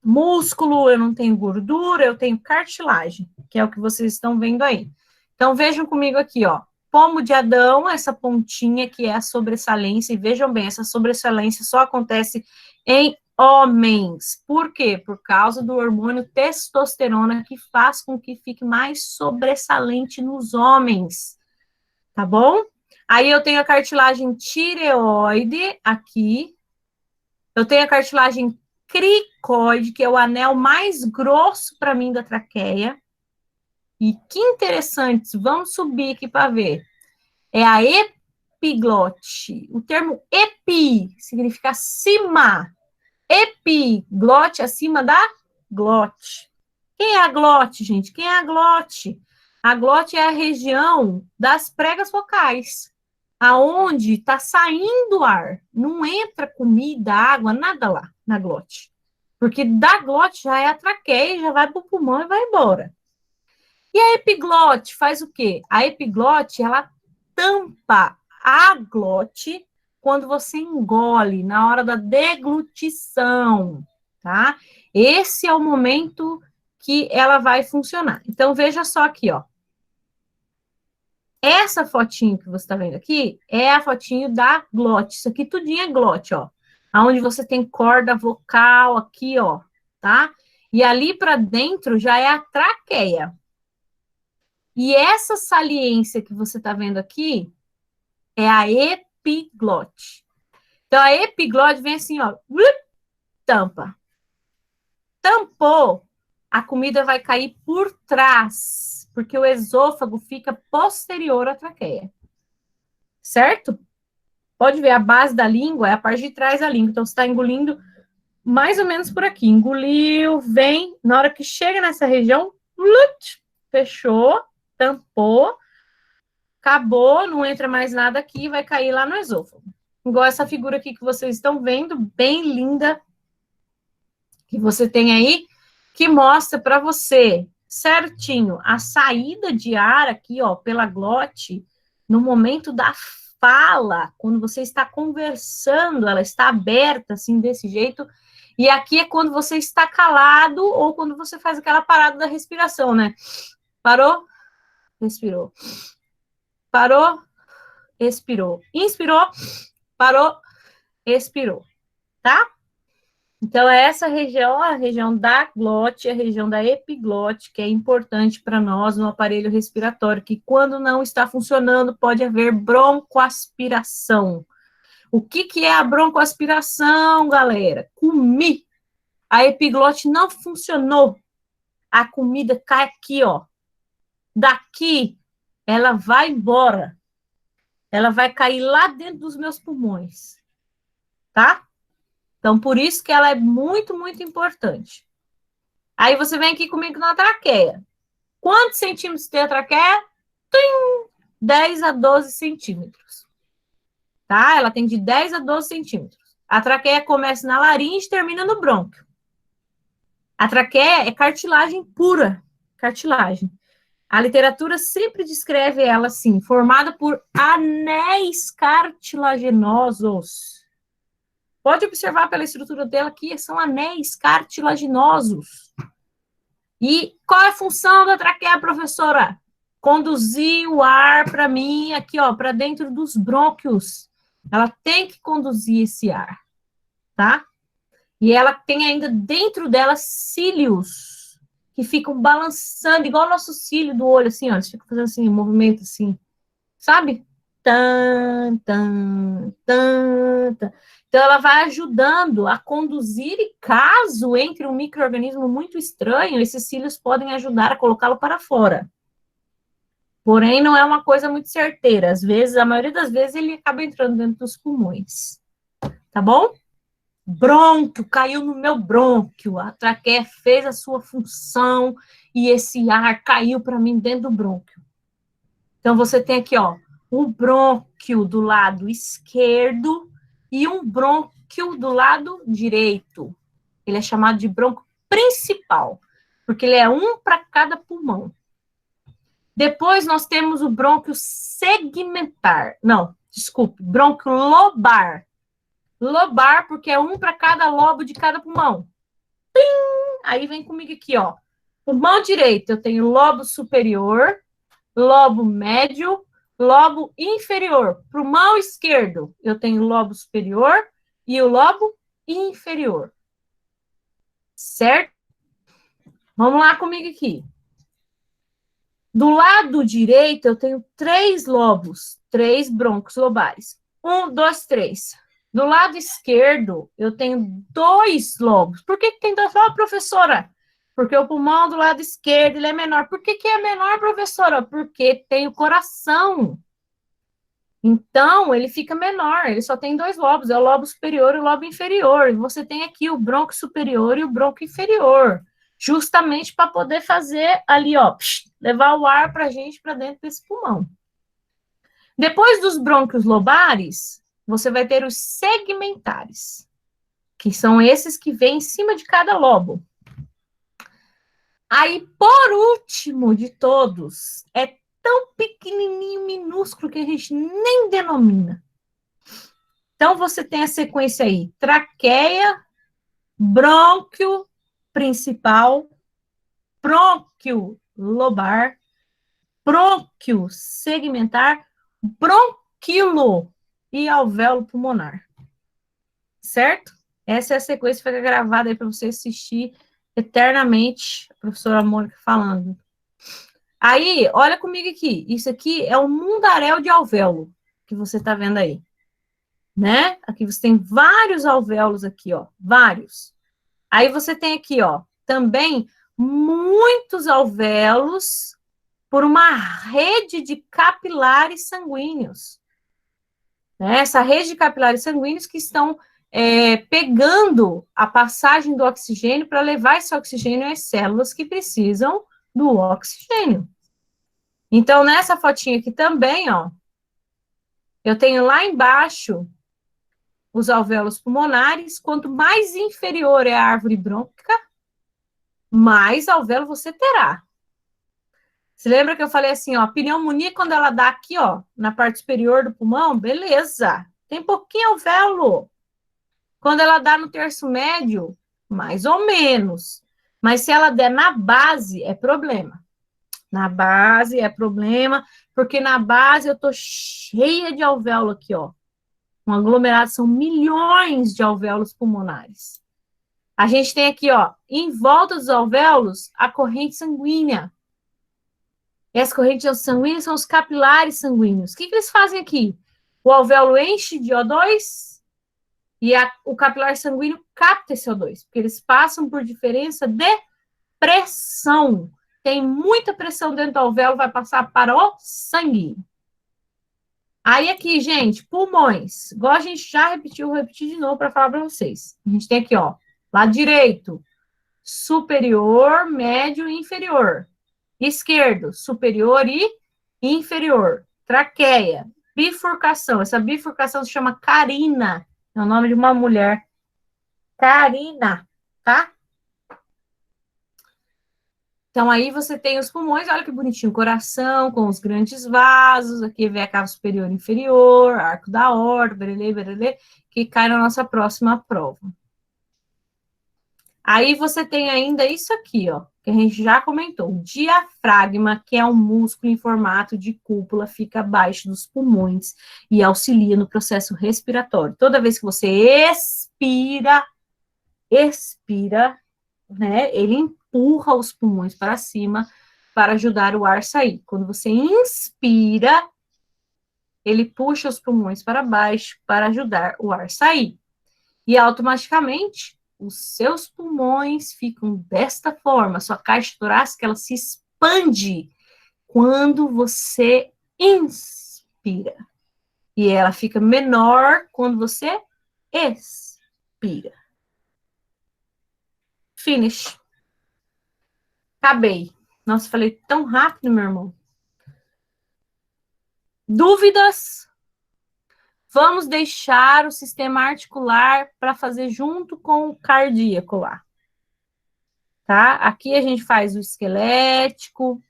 músculo, eu não tenho gordura, eu tenho cartilagem, que é o que vocês estão vendo aí. Então, vejam comigo aqui, ó. Pomo de Adão, essa pontinha que é a sobressalência, e vejam bem, essa sobressalência só acontece em homens. Por quê? Por causa do hormônio testosterona, que faz com que fique mais sobressalente nos homens. Tá bom? Aí eu tenho a cartilagem tireoide aqui. Eu tenho a cartilagem cricoide, que é o anel mais grosso para mim da traqueia. E que interessante, vamos subir aqui para ver. É a epiglote. O termo epi significa acima. Epiglote, acima da glote. Quem é a glote, gente? Quem é a glote? A glote é a região das pregas focais, aonde está saindo ar. Não entra comida, água, nada lá na glote. Porque da glote já é a traqueia, já vai para o pulmão e vai embora. E a epiglote faz o quê? A epiglote, ela tampa a glote quando você engole, na hora da deglutição, tá? Esse é o momento que ela vai funcionar. Então, veja só aqui, ó. Essa fotinho que você está vendo aqui é a fotinho da glote. Isso aqui tudinho é glote, ó. Onde você tem corda vocal aqui, ó, tá? E ali para dentro já é a traqueia. E essa saliência que você está vendo aqui é a epiglote. Então, a epiglote vem assim, ó, tampa. Tampou, a comida vai cair por trás, porque o esôfago fica posterior à traqueia. Certo? Pode ver, a base da língua é a parte de trás da língua. Então, você está engolindo mais ou menos por aqui. Engoliu, vem, na hora que chega nessa região, fechou, tampou, acabou, não entra mais nada aqui, vai cair lá no esôfago. Igual essa figura aqui que vocês estão vendo, bem linda, que você tem aí, que mostra para você certinho a saída de ar aqui, ó, pela glote, no momento da fala, quando você está conversando, ela está aberta, assim, desse jeito, e aqui é quando você está calado, ou quando você faz aquela parada da respiração, né? Parou, respirou. Parou, expirou. Inspirou, parou, expirou. Tá? Então, essa região, a região da glote, a região da epiglote, que é importante para nós no aparelho respiratório, que quando não está funcionando, pode haver broncoaspiração. O que é a broncoaspiração, galera? Comi. A epiglote não funcionou. A comida cai aqui, ó. Daqui, ela vai embora. Ela vai cair lá dentro dos meus pulmões. Tá? Então, por isso que ela é muito, muito importante. Aí você vem aqui comigo na traqueia. Quantos centímetros tem a traqueia? Tem 10 a 12 centímetros. Tá? Ela tem de 10 a 12 centímetros. A traqueia começa na laringe e termina no brônquio. A traqueia é cartilagem pura. Cartilagem. A literatura sempre descreve ela assim, formada por anéis cartilaginosos. Pode observar pela estrutura dela aqui, são anéis cartilaginosos. E qual é a função da traqueia, professora? conduzir o ar para mim aqui, ó, para dentro dos brônquios. Ela tem que conduzir esse ar, tá? E ela tem ainda dentro dela cílios que ficam balançando, igual o nosso cílio do olho, assim, ó. Eles ficam fazendo assim, um movimento assim, sabe? Tan, tan, tan, tan. Então, ela vai ajudando a conduzir, e caso entre um micro-organismo muito estranho, esses cílios podem ajudar a colocá-lo para fora. Porém, não é uma coisa muito certeira. Às vezes, a maioria das vezes, ele acaba entrando dentro dos pulmões. Tá bom? Brônquio, caiu no meu brônquio. A traqueia fez a sua função e esse ar caiu para mim dentro do brônquio. Então, você tem aqui, ó, um brônquio do lado esquerdo e um brônquio do lado direito. Ele é chamado de brônquio principal, porque ele é um para cada pulmão. Depois nós temos o brônquio segmentar. Não, desculpe, brônquio lobar. Lobar, porque é um para cada lobo de cada pulmão. Pim! Aí vem comigo aqui, ó. Pulmão direito, eu tenho lobo superior, lobo médio, lobo inferior. Pulmão esquerdo, eu tenho lobo superior e o lobo inferior. Certo? Vamos lá comigo aqui. Do lado direito, eu tenho 3 lobos, 3 brônquios lobares. 1, 2, 3. Do lado esquerdo, eu tenho 2 lobos. Por que tem 2 lobos, professora? Porque o pulmão do lado esquerdo ele é menor. Por que é menor, professora? Porque tem o coração. Então, ele fica menor. Ele só tem 2 lobos. É o lobo superior e o lobo inferior. E você tem aqui o brônquio superior e o brônquio inferior. Justamente para poder fazer ali, ó, levar o ar para a gente para dentro desse pulmão. Depois dos brônquios lobares, você vai ter os segmentares, que são esses que vêm em cima de cada lobo. Aí, por último de todos, é tão pequenininho, minúsculo, que a gente nem denomina. Então, você tem a sequência aí, traqueia, brônquio principal, brônquio lobar, brônquio segmentar, brônquilo e alvéolo pulmonar. Certo? Essa é a sequência que fica gravada aí para você assistir eternamente, a professora Mônica falando. Aí, olha comigo aqui. Isso aqui é um mundaréu de alvéolo que você está vendo aí. Né? Aqui você tem vários alvéolos aqui, ó. Vários. Aí você tem aqui, ó, também muitos alvéolos por uma rede de capilares sanguíneos. Né? Essa rede de capilares sanguíneos que estão pegando a passagem do oxigênio para levar esse oxigênio às células que precisam do oxigênio. Então, nessa fotinha aqui também, ó, eu tenho lá embaixo os alvéolos pulmonares. Quanto mais inferior é a árvore brônquica, mais alvéolo você terá. Você lembra que eu falei assim, ó, a pneumonia, quando ela dá aqui, ó, na parte superior do pulmão, beleza, tem pouquinho alvéolo. Quando ela dá no terço médio, mais ou menos. Mas se ela der na base, é problema. Na base é problema, porque na base eu tô cheia de alvéolo aqui, ó. Um aglomerado são milhões de alvéolos pulmonares. A gente tem aqui, ó, em volta dos alvéolos, a corrente sanguínea. E as correntes sanguíneas são os capilares sanguíneos. O que eles fazem aqui? O alvéolo enche de O2 e o capilar sanguíneo capta esse O2, porque eles passam por diferença de pressão. Tem muita pressão dentro do alvéolo, vai passar para o sangue. Aí aqui, gente, pulmões. Igual a gente já repetiu, vou repetir de novo para falar para vocês. A gente tem aqui, ó, lado direito, superior, médio e inferior. Esquerdo, superior e inferior. Traqueia, bifurcação. Essa bifurcação se chama carina. É o nome de uma mulher. Carina, tá? Então, aí você tem os pulmões, olha que bonitinho, coração com os grandes vasos, aqui vem a cava superior e inferior, arco da aorta, berelê, berelê, que cai na nossa próxima prova. Aí você tem ainda isso aqui, ó, que a gente já comentou. O diafragma, que é um músculo em formato de cúpula, fica abaixo dos pulmões e auxilia no processo respiratório. Toda vez que você expira, né, ele empurra os pulmões para cima para ajudar o ar a sair. Quando você inspira, ele puxa os pulmões para baixo para ajudar o ar a sair. E automaticamente, os seus pulmões ficam desta forma. Sua caixa torácica, ela se expande quando você inspira. E ela fica menor quando você expira. Finish. Acabei. Nossa, falei tão rápido, meu irmão. Dúvidas? Vamos deixar o sistema articular para fazer junto com o cardíaco lá. Tá? Aqui a gente faz o esquelético,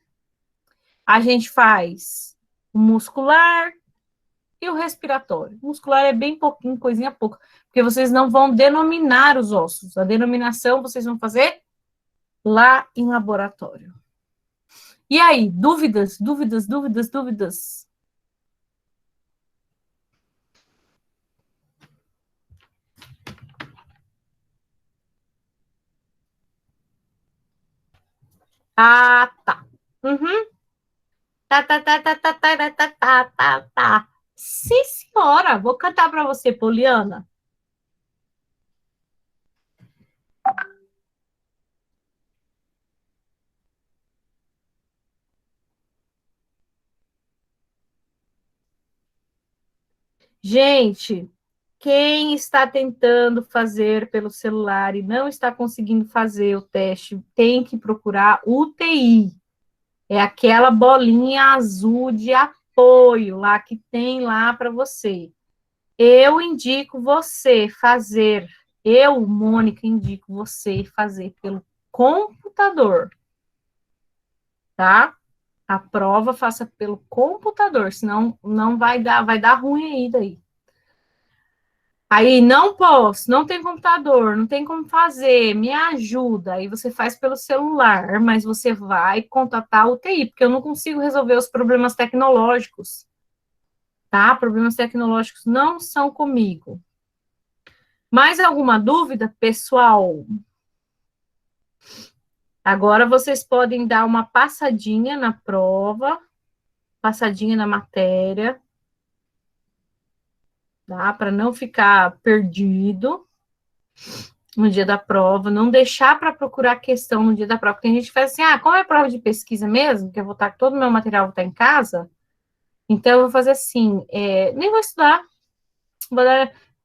a gente faz o muscular e o respiratório. O muscular é bem pouquinho, coisinha pouca, porque vocês não vão denominar os ossos. A denominação vocês vão fazer lá em laboratório. E aí, dúvidas? Ah, tá. Uhum. Tá. Sim, senhora. Vou cantar para você, Poliana. Gente, quem está tentando fazer pelo celular e não está conseguindo fazer o teste, tem que procurar UTI. É aquela bolinha azul de apoio lá que tem lá para você. Eu indico você fazer, Mônica, indico você fazer pelo computador, tá? A prova faça pelo computador, senão não vai dar ruim aí daí. Aí, não posso, não tem computador, não tem como fazer, me ajuda. Aí você faz pelo celular, mas você vai contatar a UTI, porque eu não consigo resolver os problemas tecnológicos, tá? Problemas tecnológicos não são comigo. Mais alguma dúvida, pessoal? Agora vocês podem dar uma passadinha na prova, passadinha na matéria, tá? Para não ficar perdido no dia da prova, não deixar para procurar questão no dia da prova, porque a gente faz assim, como é prova de pesquisa mesmo, que eu vou estar, todo o meu material vai estar em casa, então eu vou fazer assim, nem vou estudar, vou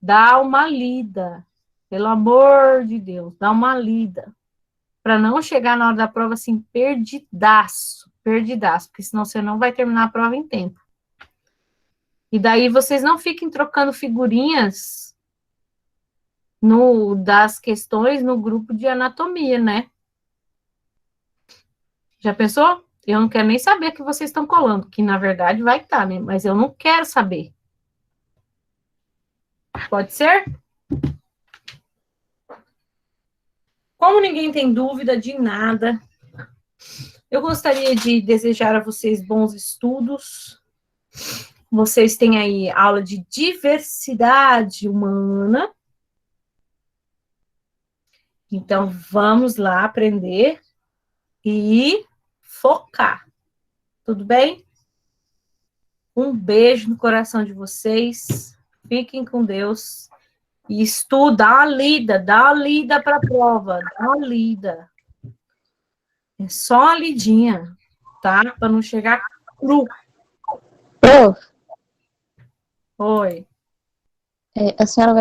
dar uma lida, pelo amor de Deus, dá uma lida, para não chegar na hora da prova assim, perdidaço, porque senão você não vai terminar a prova em tempo. E daí vocês não fiquem trocando figurinhas das questões no grupo de anatomia, né? Já pensou? Eu não quero nem saber que vocês estão colando, que na verdade vai estar, né? Mas eu não quero saber. Pode ser? Como ninguém tem dúvida de nada, eu gostaria de desejar a vocês bons estudos. Vocês têm aí aula de diversidade humana. Então, vamos lá aprender e focar. Tudo bem? Um beijo no coração de vocês. Fiquem com Deus. E estuda, dá uma lida para a prova. Dá uma lida. É só uma lidinha, tá? Para não chegar cru. Prof, Oi. a senhora vai